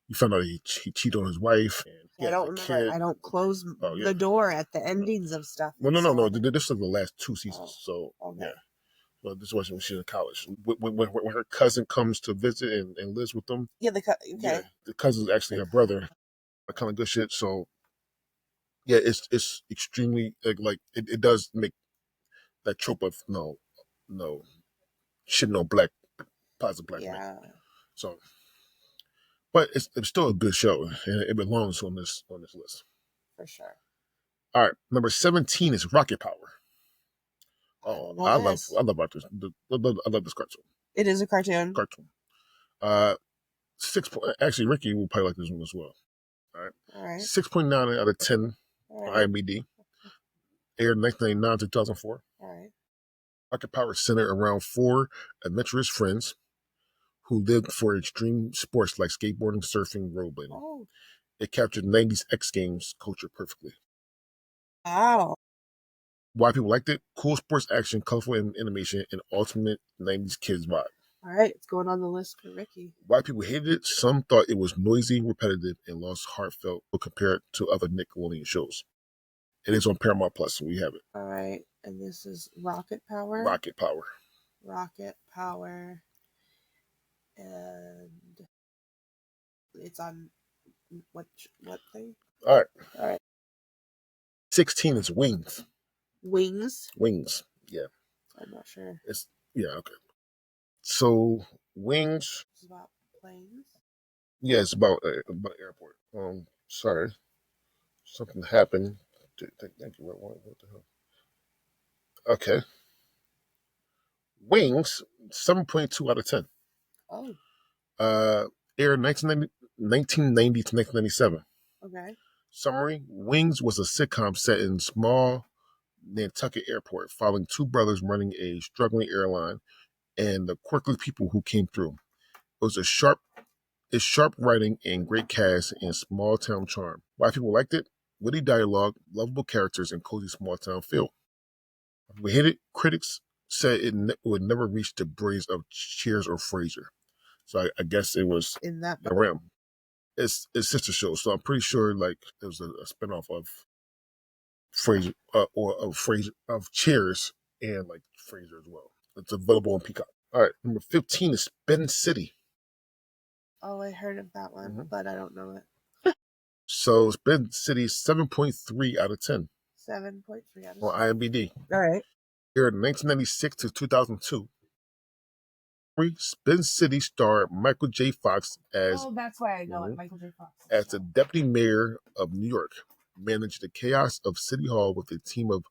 you found out he cheated on his wife. And I don't remember. I don't close the door at the endings of stuff. Well, no. This was the last two seasons. So yeah. Well, this was when she was in college. When her cousin comes to visit and lives with them. Yeah, the cousin's actually her brother. That kind of good shit. So yeah, it's extremely like it does make that trope of no Black positive Black man. So, but it's still a good show, and it belongs on this list for sure. All right, number 17 is Rocket Power. Oh, I love this. I love this cartoon. It is a cartoon. Actually, Ricky will probably like this one as well. All right. 6.9 out of 10 on IMDb. Aired 1999 to 2004. All right. Rocket Power centered around four adventurous friends who lived for extreme sports like skateboarding, surfing, rollerblading. Oh. It captured 90s X Games culture perfectly. Wow. Why people liked it? Cool sports action, colorful animation, and ultimate 90s kids vibe. All right, it's going on the list for Ricky. Why people hated it? Some thought it was noisy, repetitive, and lost heartfelt compared to other Nickelodeon shows. It is on Paramount Plus, so we have it. All right, and this is Rocket Power. Rocket Power. Rocket Power, and it's on what thing? All All right. 16 is Wings. Wings. Wings. Yeah. I'm not sure. It's okay. So Wings. It's about planes. Yeah, it's about airport. Sorry, something happened. Thank you. What the hell? Okay. Wings, 7.2 out of 10. Oh. Aired 1990 to 1997. Okay. Summary: Wings was a sitcom set in small Nantucket airport, following two brothers running a struggling airline and the quirky people who came through. It was sharp writing and great cast and small town charm. Why people liked it? Witty dialogue, lovable characters, and cozy small town feel. We hate it. Critics said it would never reach the brilliance of Cheers or Frasier. So I guess it was in that realm. It's sister show, so I'm pretty sure like it was a spinoff of Frasier of Cheers and like Frasier as well. It's available on Peacock. All right, number 15 is Spin City. Oh, I heard of that one, but I don't know it. So Spin City 7.3 out of 10. 7.3 out of 10. On IMDb. All right. Aired 1996 to 2002. Spin City starred Michael J. Fox as... Oh, that's why I know it, Michael J. Fox. As the deputy mayor of New York, managed the chaos of City Hall with a team of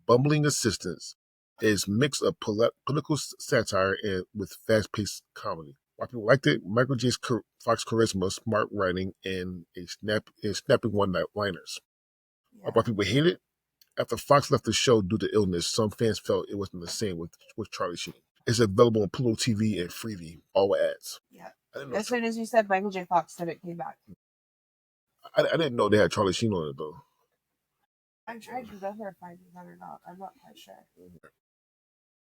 bumbling assistants. Is mix of political satire and with fast-paced comedy. Why people liked it? Michael J. Fox charisma, smart writing, and snapping one-liners. Yeah. Why people hate it? After Fox left the show due to illness, some fans felt it wasn't the same with Charlie Sheen. It's available on Pluto TV and Freevee, all ads. Yeah. As soon as you said Michael J. Fox said it came back. I didn't know they had Charlie Sheen on it, though. I'm trying to remember if I did that or not. I'm not quite sure.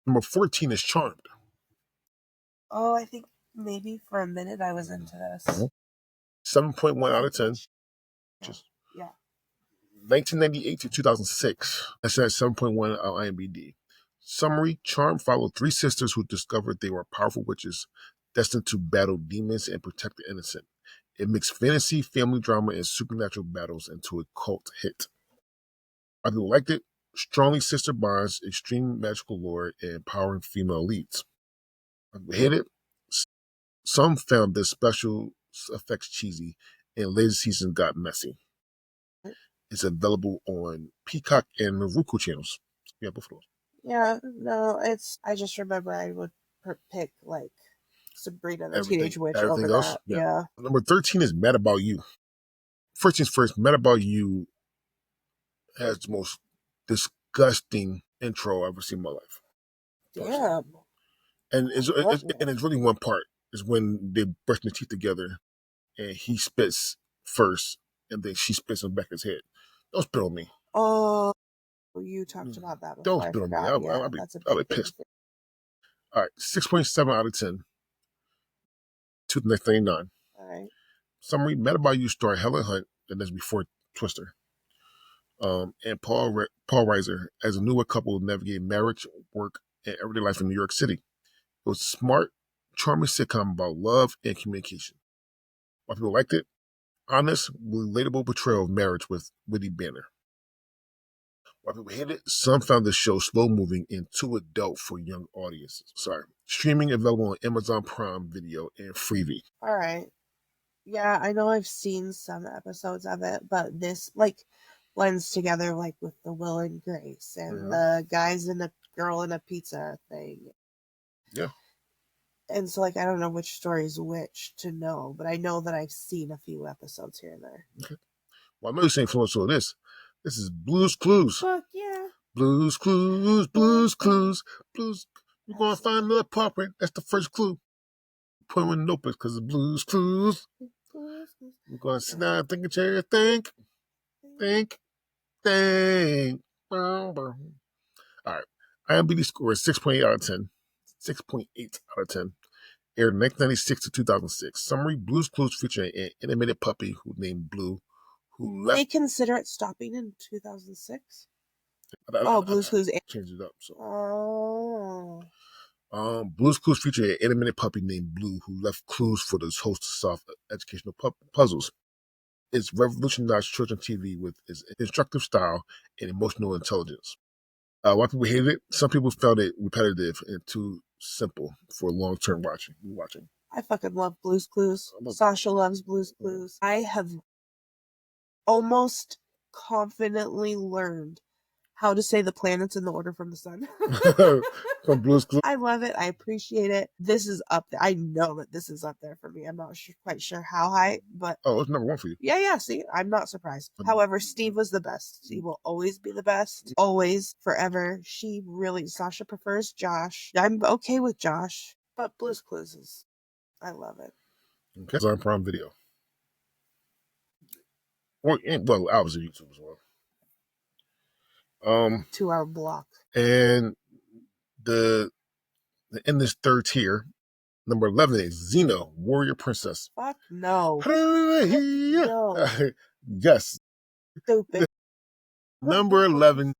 Number 14 is Charmed. Oh, I think maybe for a minute I was into this. 7.1 out of 10. Yeah. 1998 to 2006. That's at 7.1 on IMDb. Summary: Charmed followed three sisters who discovered they were powerful witches destined to battle demons and protect the innocent. It mixed fantasy, family drama, and supernatural battles into a cult hit. I people liked it. Strongly sister bonds, extreme magical lore, and empowering female leads. I hate it. Some found the special effects cheesy, and later seasons got messy. It's available on Peacock and the Roku channels. Yeah, both of those. Yeah, no, I just remember I would pick like Sabrina the Teenage Witch over else? that. Yeah. Number 13 is Mad About You. First things first, Mad About You has the most disgusting intro I've ever seen in my life. Damn. And it's really one part. Is when they brush their teeth together and he spits first and then she spits on Becker's head. Don't spit on me. Oh, you talked about that before. Don't spit on me. I'll be pissed. All right, 6.7 out of 10. To the next 99. All right. Summary: Mad About You star Helen Hunt, and that's before Twister. And Paul Reiser as a newer couple navigating marriage, work, and everyday life in New York City. It was a smart, charming sitcom about love and communication. Why people liked it? Honest, relatable portrayal of marriage with witty banter. Why people hated it? Some found the show slow-moving and too adult for young audiences. Streaming available on Amazon Prime Video and Freevee. All right. Yeah, I know I've seen some episodes of it, but this blends together with the Will and Grace and the guys and the girl and a pizza thing. Yeah. And so I don't know which story is which to know, but I know that I've seen a few episodes here and there. Okay. Well, I know you're saying for this. This is Blue's Clues. Fuck yeah. Blue's Clues, Blue's Clues, Blue's. We're going to find another puppet. That's the first clue. Put them in notebooks because it's Blue's Clues. We're going to sit down and think a chair. Think. All right. IMDb score is 6.8 out of 10. 6.8 out of 10. Aired 1996 to 2006. Summary: Blue's Clues featuring an animated puppy who named Blue, who left. They consider it stopping in 2006. Oh, Blue's Clues changed it up. So. Blue's Clues featured an animated puppy named Blue who left clues for the host to solve educational puzzles. It's revolutionized children's TV with its instructive style and emotional intelligence. Why people hated it? Some people found it repetitive and too simple for long-term watching. I fucking love Blue's Clues. Sasha loves Blue's Clues. I have almost confidently learned how to say the planets in the order from the sun. From Blue's Clues. I love it. I appreciate it. This is up there. I know that this is up there for me. I'm not quite sure how high, but... Oh, it's number one for you. Yeah, see, I'm not surprised. However, Steve was the best. Steve will always be the best. Always, forever. Sasha prefers Josh. I'm okay with Josh, but Blue's Clues is... I love it. Okay. It's on Prime Video. Well, obviously YouTube as well. 2-hour block. And in this third tier, number 11 is Xena, Warrior Princess. Fuck no. No. Yes. Stupid. Number 11,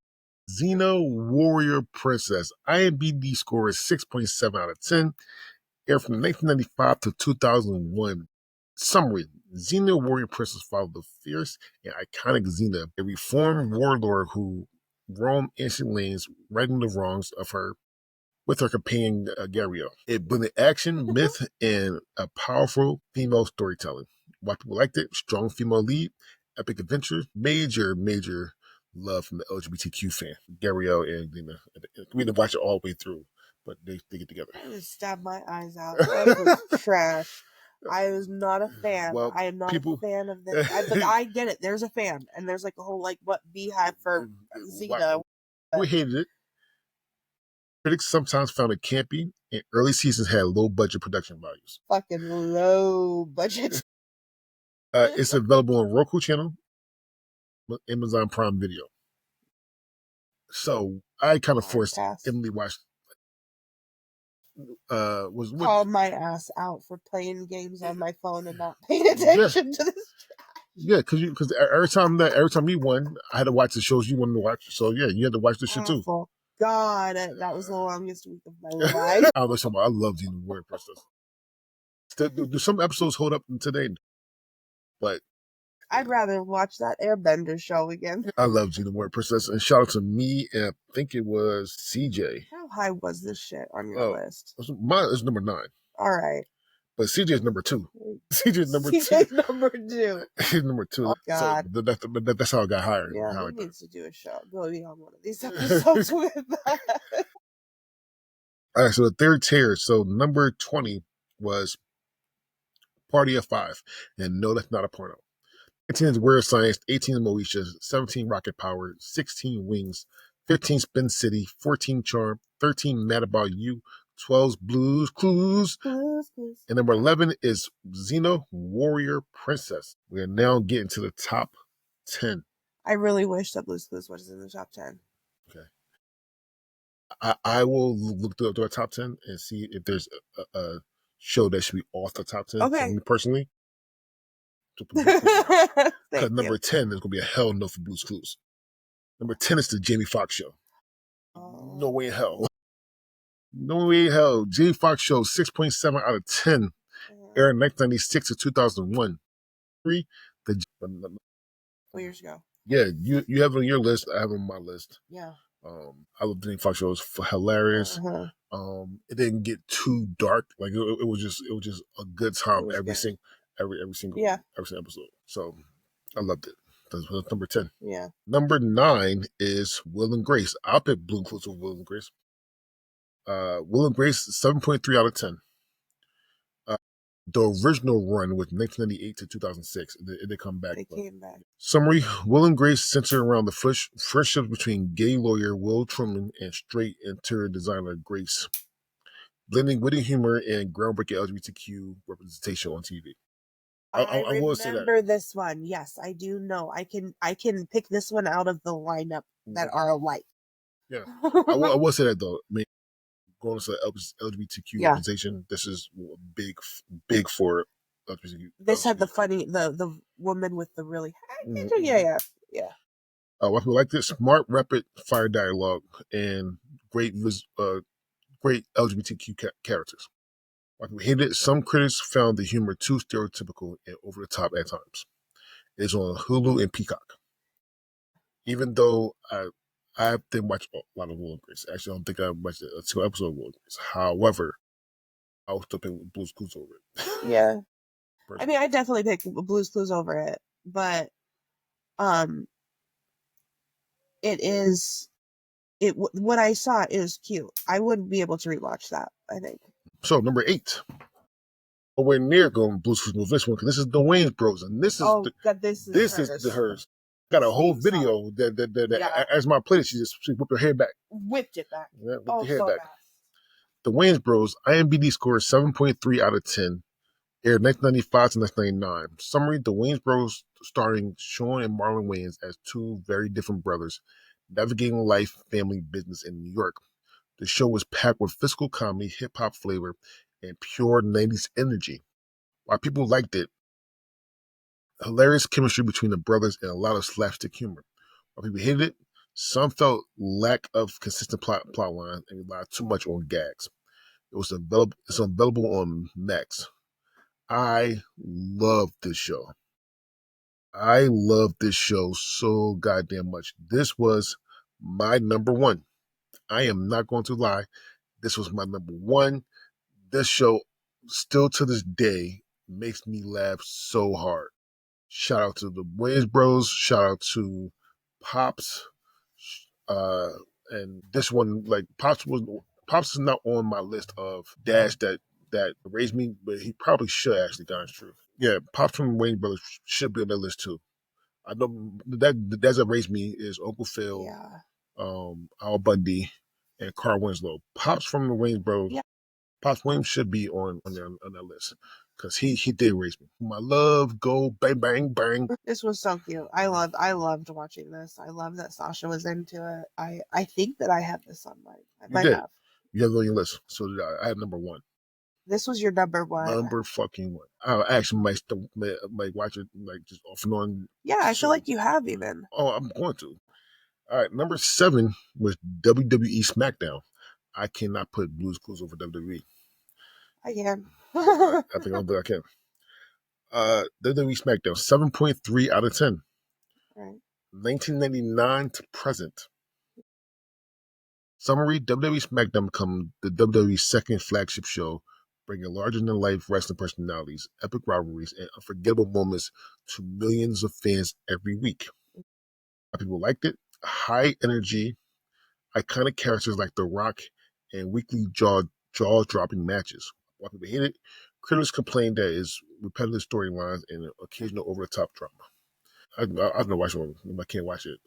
Xena, Warrior Princess. IMDb score is 6.7 out of 10. Aired from 1995 to 2001. Summary: Xena, Warrior Princess followed the fierce and iconic Xena, a reformed warlord who roamed ancient lanes, righting the wrongs of her with her companion Gario. It blended action, myth, and a powerful female storytelling. Why people liked it: strong female lead, epic adventure, major love from the LGBTQ fan. Gario and Xena. We didn't watch it all the way through, but they get together. I just stabbed my eyes out. That was trash. I was not a fan. Well, I am not a fan of this. But I get it. There's a fan, and there's like a whole beehive for Xena. We hated it. Critics sometimes found it campy, and early seasons had low budget production values. Fucking low budget. It's available on Roku channel, Amazon Prime Video. So I kind of forced Emily watch. Called my ass out for playing games on my phone and not paying attention to this. Yeah, because every time you won, I had to watch the shows you wanted to watch. So yeah, you had to watch this shit too. God, that was the longest week of my life. I love Xena Warrior Princess. Do some episodes hold up today? But I'd rather watch that Airbender show again. I love Xena Warrior Princess, and shout out to me, and I think it was CJ. How high was this shit on your list? Mine is number 9. All right. But CJ's number 2. CJ's number 2. He's number 2. Oh, God. So that's how it got higher. Yeah, he needs to do a show. Go be on one of these episodes with that. All right, so the third tier. So number 20 was Party of 5. And no, that's not a porno. 18 is Weird Science, 18 is Moesha, 17 Rocket Power, 16 Wings, 15 Spin City, 14 Charm, 13 Mad About You, 12 Blues Clues, and number 11 is Xena Warrior Princess. We are now getting to the top 10. I really wish that Blues Clues was in the top 10. Okay. I will look through the top 10 and see if there's a show that should be off the top 10. Okay. For me personally. Because number 10 is going to be a hell no for Blues Clues. Number 10 is the Jamie Foxx Show. No way in hell. No way in hell. Jamie Foxx Show, 6.7 out of 10. Aired 1996 to 2001. Years ago. Yeah, you have it on your list. I have it on my list. Yeah. I love Jamie Foxx Show. It was hilarious. It didn't get too dark. Like it was just a good time every single episode. So I loved it. That's number 10. Yeah. Number 9 is Will and Grace. I'll pick Blue Clues over Will and Grace. Will and Grace, 7.3 out of 10. The original run was 1998 to 2006. It did come back. They came back. Summary: Will and Grace center around the friendship between gay lawyer Will Truman and straight interior designer Grace, blending witty humor and groundbreaking LGBTQ representation on TV. I remember this one. Yes, I do know. I can pick this one out of the lineup that are alike. Yeah, I will say that though. I mean, going to LGBTQ representation, this is big for LGBTQ. This had the woman with the really Mhm. yeah. Why people like this? Smart, rapid fire dialogue and great LGBTQ characters. Why people hated it? Some critics found the humor too stereotypical and over the top at times. It's on Hulu and Peacock. Even though I didn't watch a lot of Will and Grace. Actually, I don't think I watched a single episode of Will and Grace. However, I was still picking Blue's Clues over it. Yeah. I Personally. mean, I definitely pick Blue's Clues over it, but um, it is what I saw is cute. I would be able to rewatch that, I think. So number 8, nowhere near going Blue's Clues with this one because this is the Wayans Bros, and this is Oh God, this is the hers. Got a whole video that Yeah. as my playlist, she whipped her hair back. Whipped it back. Yeah, whipped Oh, her hair so back. fast. The Wayans Bros, IMDb score is 7.3 out of 10. Aired 1995 to 1999. Summary: The Wayans Bros, starring Sean and Marlon Wayans as two very different brothers navigating life, family, business in New York. The show was packed with physical comedy, hip hop flavor, and pure 90s energy. While people liked it, hilarious chemistry between the brothers and a lot of slapstick humor. While people hated it, some felt lack of consistent plot lines and relied too much on gags. It's available on Max. I love this show. I love this show so goddamn much. This was my number one. I am not going to lie. This was my number one. This show, still to this day, makes me laugh so hard. Shout out to the Wayans Bros. Shout out to Pops. Uh, and this one, like Pops is not on my list of dads that raised me, but he probably should actually. That's true. Yeah, Pops from the Wayans Brothers should be on that list too. I know that the dads that raised me is Uncle Phil, Yeah. Al Bundy, and Carl Winslow. Pops from the Wayans Bros. Yeah. Pops Williams should be on that list because he did raise me. My love, go bang bang bang. This was so cute. I loved watching this. I love that Sasha was into it. I think that I have this on mine. I You might did. have. You have it on your list. So did I. I had number one. This was your number one. Number fucking one. I actually might watch it like just off and on. Yeah, I feel soon. like you have even. Oh, I'm going to. All right, number 7 was WWE SmackDown. I cannot put Blue's Clues over WWE. I can. I think I can. WWE SmackDown, 7.3 out of 10. Right. 1999 to present. Summary: WWE SmackDown become the WWE's second flagship show, bringing larger-than-life wrestling personalities, epic rivalries, and unforgettable moments to millions of fans every week. People liked it. High energy, iconic characters like The Rock, and weekly jaw-dropping matches. While people hate it, critics complained that it's repetitive storylines and occasional over-the-top drama. I've never watched it. I can't watch it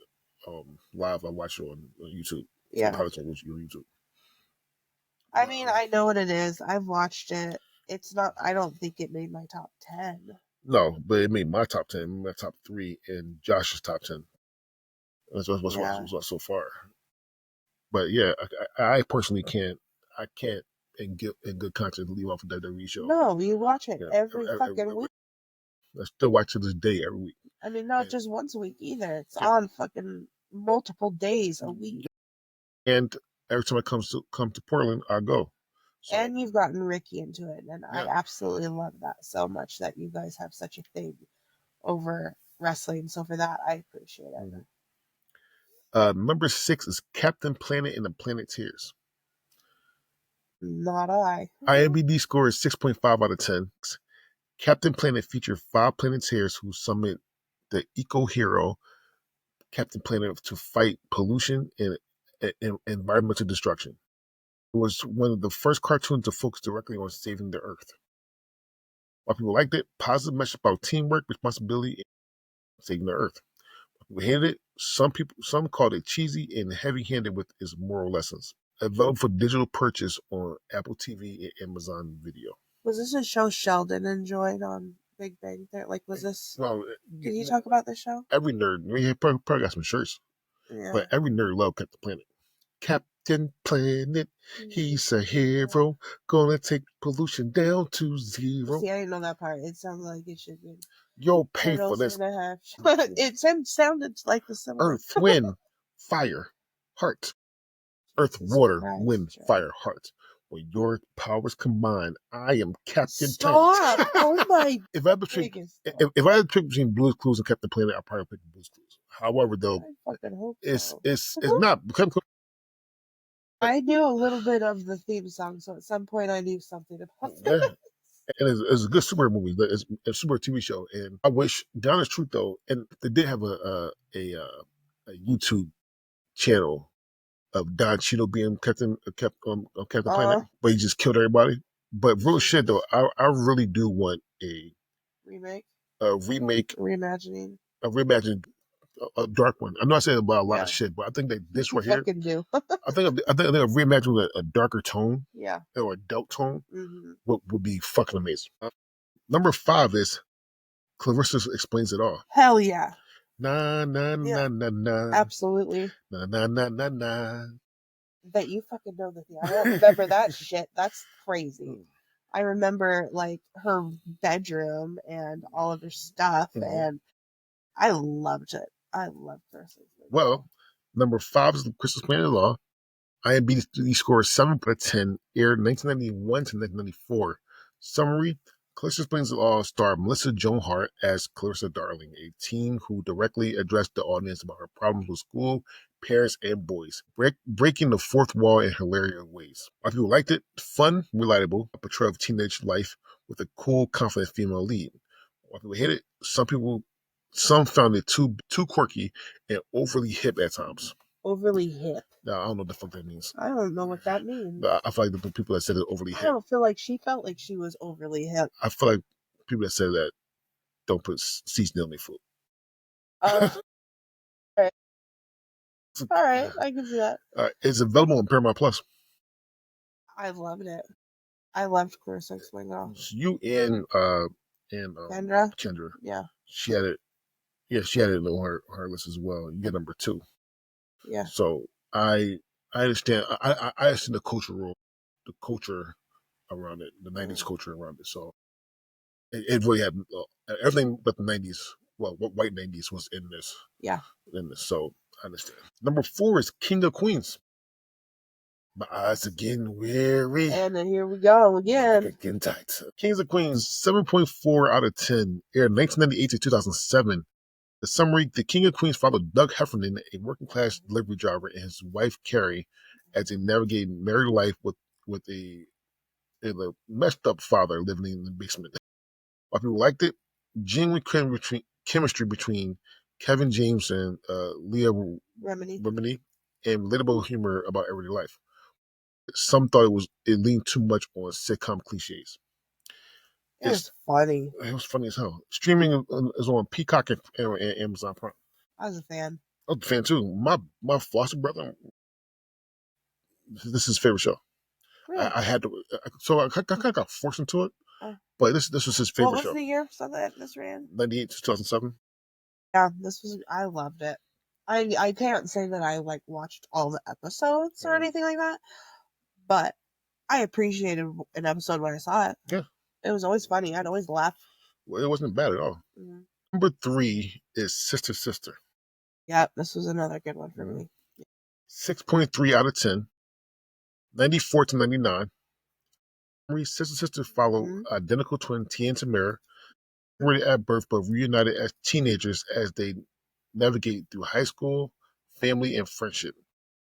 live. I watch it on YouTube. Yeah. Sometimes on YouTube. I mean, I know what it is. I've watched it. It's not. I don't think it made my top 10. No, but it made my top 10, my top 3, and Josh's top 10. That's what's so far. But yeah, I personally can't. I can't in good conscience leave off a WWE show. No, you watch it every fucking week. I still watch to this day every week. I mean, not just once a week either. It's on fucking multiple days a week. And every time I come to Portland, I go. So, and you've gotten Ricky into it, and I absolutely love that so much that you guys have such a thing over wrestling. So for that, I appreciate it. Mm-hmm. Number 6 is Captain Planet and the Planeteers. Not I. IMDb score is 6.5 out of 10. Captain Planet featured 5 Planeteers who summon the eco-hero Captain Planet to fight pollution and environmental destruction. It was one of the first cartoons to focus directly on saving the Earth. While people liked it, positive message about teamwork, responsibility, and saving the Earth. While people hated it, some called it cheesy and heavy-handed with its moral lessons. Available for digital purchase on Apple TV and Amazon Video. Was this a show Sheldon enjoyed on Big Bang Theory? Like, was this? Well, did he talk about the show? Every nerd, he probably got some shirts. Yeah. But every nerd loved Captain Planet. Captain Planet. He's a hero, gonna take pollution down to zero. See, I didn't know that part. It sounds like it should be. You'll pay for this. It sounded like the similar. Earth, wind, fire, heart. Earth, water, wind, fire, heart. When your powers combine, I am Captain Planet. Oh my! If I had to pick between Blue's Clues and Captain Planet, I'd probably pick Blue's Clues. However, though, it's not. I knew a little bit of the theme song, so at some point I knew something about it. And it's a good superhero movie. It's a superhero TV show, and I wish, the honest truth though, and they did have a YouTube channel of Don Cheadle being Captain Planet, but he just killed everybody. But real shit though, I really do want a reimagining, a dark one. I'm not saying about a lot of shit, but I think that this right here, do. I think a reimagining with a darker tone, yeah, or adult tone, would be fucking amazing. Number 5 is Clarissa Explains It All. Hell yeah. Na na na na na. Absolutely. Na na na na na. That you fucking know the thing. I don't remember that shit. That's crazy. I remember like her bedroom and all of her stuff, and I loved it. I loved her. Well, number 5 is Christmas Planet Law. IMDb score 7 out of 10. Aired 1991 to 1994. Summary: Clarissa Explains It All star Melissa Joan Hart as Clarissa Darling, a teen who directly addressed the audience about her problems with school, parents, and boys, breaking the fourth wall in hilarious ways. A lot of people liked it. Fun, relatable, a portrayal of teenage life with a cool, confident female lead. A lot of people hate it. Some found it too quirky and overly hip at times. Overly hip? No, I don't know what the fuck that means. I don't know what that means. I feel like the people that said it overly hip. I don't feel like she felt like she was overly hip. I feel like people that said that don't put seasoning on their food. All right, I can see that. It's available on Paramount Plus. I loved it. I loved Clarissa Explains It All. You and Kendra. Yeah. She had it. Yeah, she had it on her list as well. You get number 2. Yeah. So I understand. I understand the culture around it, the 90s culture around it. So it really had everything but the 90s. Well, what white 90s was in this. Yeah. In this, so I understand. Number 4 is King of Queens. My eyes are getting weary. And then here we go again. Getting tight. Kings of Queens, 7.4 out of 10. Aired 1998 to 2007. The summary: The King of Queens followed Doug Heffernan, a working-class delivery driver, and his wife Carrie as they navigate married life with a messed-up father living in the basement. A lot of people liked it. Genuine chemistry between Kevin James and Leah Remini, and relatable humor about everyday life. Some thought it leaned too much on sitcom cliches. It's funny. It was funny as hell. Streaming is on Peacock and Amazon Prime. I was a fan. I was a fan too. My foster brother, this is his favorite show. Really? I had to, so I kind of got forced into it. But this was his favorite show. What was the year so that this ran? 98 to 2007. Yeah, I loved it. I can't say that I like watched all the episodes or anything like that, but I appreciated an episode when I saw it. Yeah. It was always funny. I'd always laugh. Well, it wasn't bad at all. Mm-hmm. Number 3 is Sister Sister. Yeah, this was another good one for me. 6.3 out of 10. 94 to 99. Sister Sister follow identical twin Tia and Tamara, separated at birth but reunited as teenagers as they navigate through high school, family, and friendship.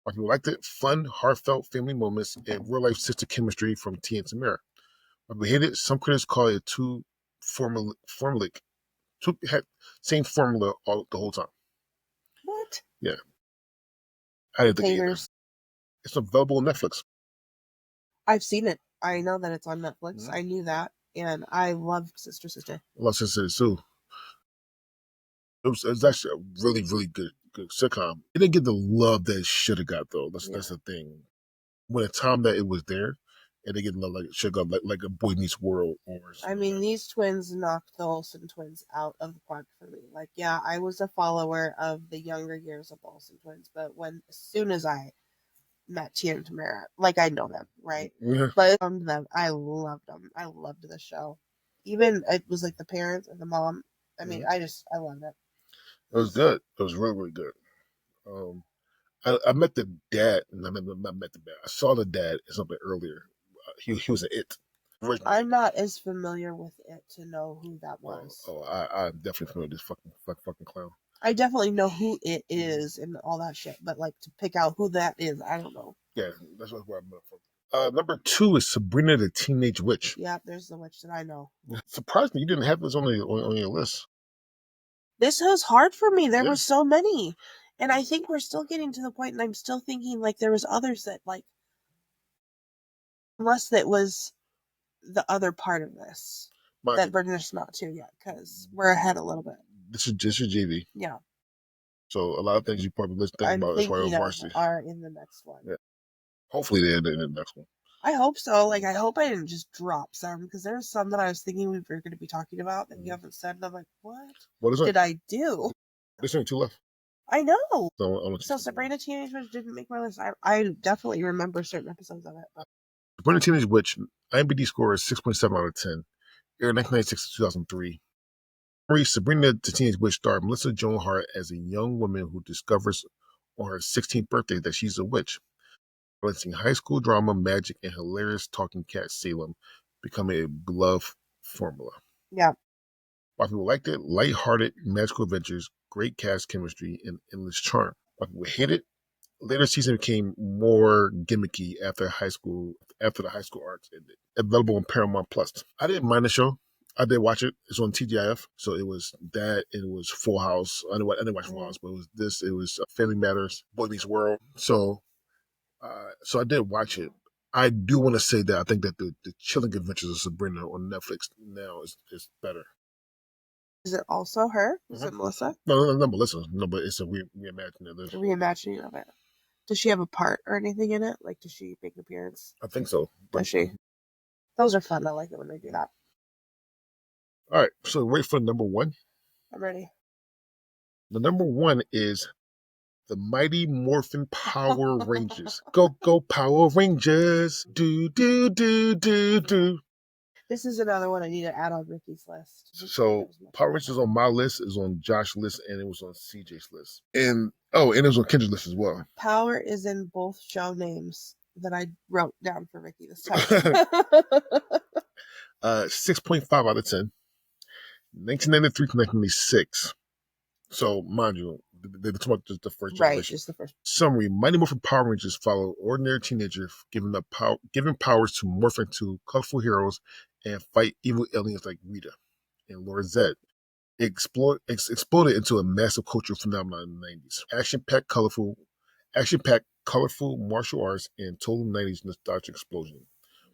If you liked it, fun, heartfelt family moments and real-life sister chemistry from Tia and Tamara. If we hate it, some critics call it too formulaic. Same formula the whole time. What? Yeah. I didn't think either. It's available on Netflix. I've seen it. I know that it's on Netflix. Mm-hmm. I knew that. And I love Sister Sister. I love Sister Sister too. It was actually a really, really good sitcom. It didn't get the love that it should have got though. That's the thing. When the time that it was there, and they get love like it should have got like a Boy Meets World or something. I mean, these twins knocked the Olsen twins out of the park for me. Like, yeah, I was a follower of the younger years of Olsen twins, but as soon as I met Tia and Tamara. Like, I know them, right? Yeah. But them, I loved them. I loved the show. Even it was like the parents and the mom. I mean, I loved it. It was good. It was really, really good. I met the dad, and I met the dad. I saw the dad in something earlier. He was an It. I'm not as familiar with it to know who that was. I'm definitely familiar with this fucking clown. I definitely know who it is and all that shit, but like to pick out who that is, I don't know. Yeah, that's where I met from. Number 2 is Sabrina the Teenage Witch. Yeah, there's the witch that I know. Surprised me you didn't have this on your list. This was hard for me. There were so many. And I think we're still getting to the point, and I'm still thinking like there was others that like, unless that was the other part of this that we're just not to yet, because we're ahead a little bit. This is JV. Yeah. So a lot of things you probably think about as far as varsity are in the next one. Yeah. Hopefully they're in the next one. I hope so. Like, I hope I didn't just drop some, because there's some that I was thinking we were going to be talking about that you haven't said, and I'm like, what is did I do? There's only 2 left. I know. So Sabrina Teenage Witch didn't make my list. I definitely remember certain episodes of it. But. Sabrina Teenage Witch, IMDb score is 6.7 out of 10. Aired 1996 to 2003. Sabrina the Teenage Witch starred Melissa Joan Hart as a young woman who discovers on her 16th birthday that she's a witch. Balancing high school drama, magic, and hilarious talking cat Salem, becoming a beloved formula. Yeah. Why people liked it? Lighthearted, magical adventures, great cast chemistry, and endless charm. Why people hate it? Later season became more gimmicky after the high school arcs ended. Available on Paramount Plus. I didn't mind the show. I did watch it. It's on TGIF, so it was that. It was Full House. I didn't watch Full House, but it was this. It was Family Matters, Boy Meets World. So I did watch it. I do want to say that I think that the Chilling Adventures of Sabrina on Netflix now is better. Is it also her? Is it Melissa? No, Melissa. No, but it's a reimagining of this. A reimagining of it. Does she have a part or anything in it? Like, does she make an appearance? I think so. Does she? Those are fun. I like it when they do that. All right, so wait for number 1. I'm ready. The number 1 is the Mighty Morphin Power Rangers. Go Power Rangers! Do do do do do. This is another one I need to add on Ricky's list. So Power Rangers on my list, is on Josh's list, and it was on CJ's list, and it was on Kendra's list as well. Power is in both show names that I wrote down for Ricky this time. 6.5 out of 10. 1993 to 1996. So, mind you, they're talking about just the first generation. Right, just the first. Summary: Mighty Morphin Power Rangers follow ordinary teenagers giving powers to morph into colorful heroes and fight evil aliens like Rita and Lord Zed. It exploded into a massive cultural phenomenon in the 90s. Action-packed, colorful martial arts and total 90s nostalgic explosion.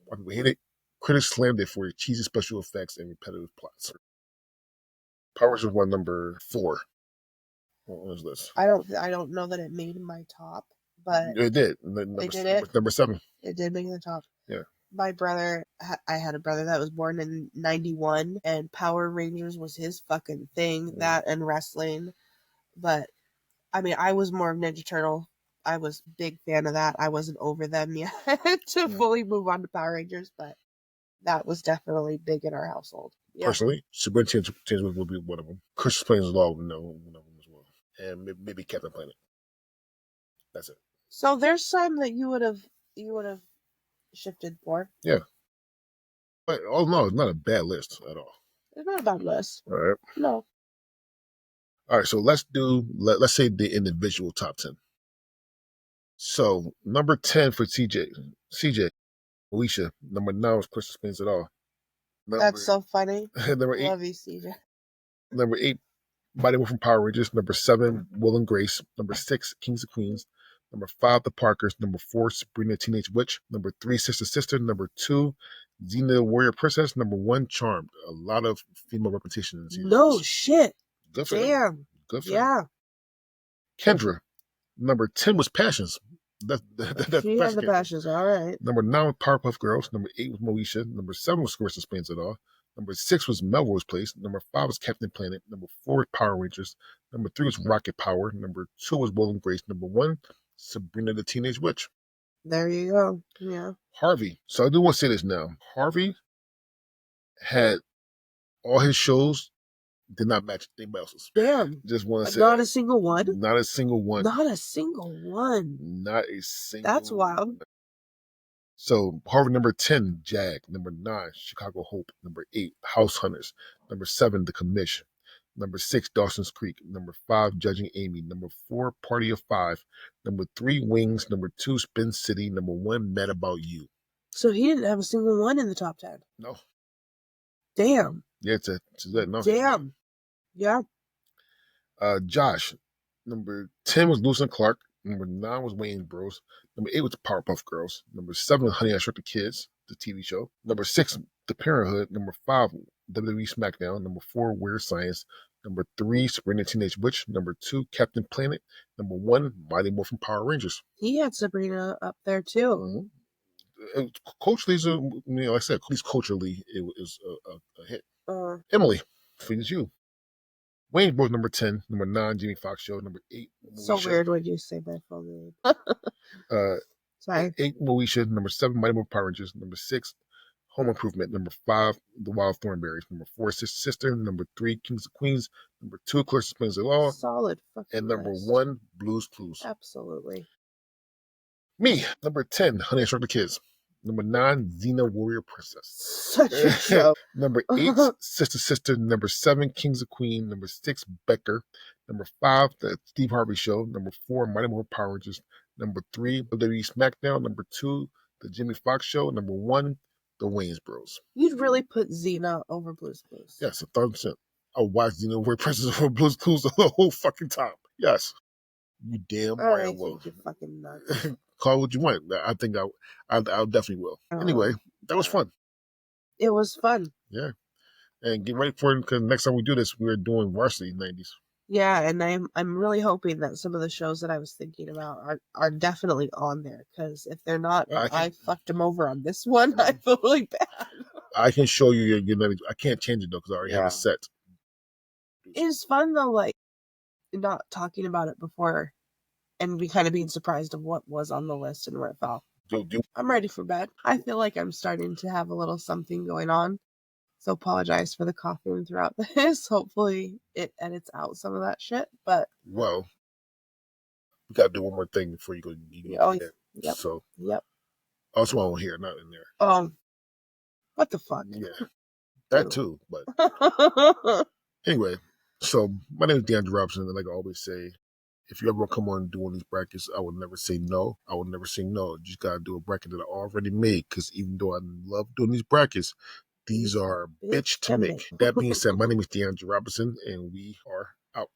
While people hate it, critics slammed it for its cheesy special effects and repetitive plots. Power Rangers was number 4 on his list. I don't know that it made my top, but it did. Number 7. It did make the top. Yeah. My brother, I had a brother that was born in 91, and Power Rangers was his fucking thing. That and wrestling, but I mean, I was more of Ninja Turtle. I was a big fan of that. I wasn't over them yet to fully move on to Power Rangers, but that was definitely big in our household. Yeah. Personally, Sabrina Teenage Witch will be one of them. Christmas Plains Law one of them as well, and maybe Captain Planet. That's it. So there's some that you would have shifted for. Yeah. But no, it's not a bad list at all. It's not a bad list. All right. No. All right, so let's say the individual top 10. So number 10 for CJ, Moesha. Number 9 was Christmas Plains at all. That's so funny. Number 8. Love you, CJ. Number 8, Mighty Morphin Power Rangers. Number 7, Will and Grace. Number 6, Kings of Queens. Number 5, The Parkers. Number 4, Sabrina Teenage Witch. Number 3, Sister. Number 2, Xena Warrior Princess. Number 1, Charmed. A lot of female representation in the series. No shit. Good for Damn. them. Good for them. Kendra. Number 10 was Passions. That's she had the Passions, all right. Number 9 was Powerpuff Girls. Number 8 was Moesha. Number 7 was Clarissa Plains at all. Number 6 was Melrose Place. Number 5 was Captain Planet. Number 4 was Power Rangers. Number 3 was Rocket Power. Number 2 was Will and Grace. Number 1, Sabrina the Teenage Witch. There you go. Yeah. Harvey. So I do want to say this now. Harvey had all his shows did not match anybody else's. Damn. Just want to say Not a single one? Not a single one. Not a single one. Not a single. That's wild. So Harvey number 10, Jag. Number 9, Chicago Hope. Number 8, House Hunters. Number 7, The Commish. Number 6, Dawson's Creek. Number 5, Judging Amy. Number 4, Party of 5. Number 3, Wings. Number 2, Spin City. Number 1, Mad About You. So he didn't have a single one in the top 10. No. Damn. Yeah, it's that. No. Damn. Yeah. Josh. Number 10 was Lewis and Clark. Number 9 was Wayne Bros. Number 8 was the Powerpuff Girls. Number 7 was Honey, I Shrunk the Kids, the TV show. Number 6, The Parenthood. Number 5, WWE SmackDown. Number 4, Weird Science. Number 3, Sabrina Teenage Witch. Number 2, Captain Planet. Number 1, Mighty Morphin Power Rangers. He had Sabrina up there too. Mm-hmm. Culturally, like I said, at least culturally, it was a hit. Emily, figures you. Wayne Bros number 10, number 9, Jamie Foxx Show, number 8. So weird when you say my full name. Sorry. 8, Moesha, number 7, Mighty Morphin Power Rangers, number 6, Home Improvement, number 5, The Wild Thornberrys, number 4, Sister, number 3, Kings of Queens, number 2, Clarissa Explains It All. Solid fucking and number list. 1, Blue's Clues. Absolutely. Me, number 10, Honey, I Shrunk the Kids. Number 9, Xena Warrior Princess. Such a show. Number 8, Sister. Number 7, Kings of Queen. Number 6, Becker. Number 5, The Steve Harvey Show. Number 4, Mighty Morphin Power Rangers. Number 3, WWE SmackDown. Number 2, The Jamie Foxx Show. Number 1, The Wayans Bros. You'd really put Xena over Blue's Clues. Yes, 1,000%. I watched Xena Warrior Princess over Blue's Clues the whole fucking time. Yes. You damn right I will. You're fucking nuts. Call it what you want. I think I definitely will. Anyway, that was fun. It was fun. Yeah. And get ready for it, because next time we do this, we're doing Varsity 90s. Yeah, and I'm really hoping that some of the shows that I was thinking about are definitely on there, because if they're not, and I fucked them over on this one, I feel really bad. I can show you your 90s. I can't change it though, because I already have it set. It's fun though, like not talking about it before and we kind of being surprised of what was on the list and where it fell. I'm ready for bed. I feel like I'm starting to have a little something going on. So apologize for the coughing throughout this. Hopefully it edits out some of that shit. But well, we gotta do one more thing before you go. Yep. So yep. Also on here, not in there. What the fuck? Yeah, that too. But anyway, so my name is Diandre Robinson, and like I always say, if you ever come on doing these brackets, I would never say no. I would never say no. You just gotta do a bracket that I already made, because even though I love doing these brackets, these are bitch to make. That being said, my name is Diandre Robinson, and we are out.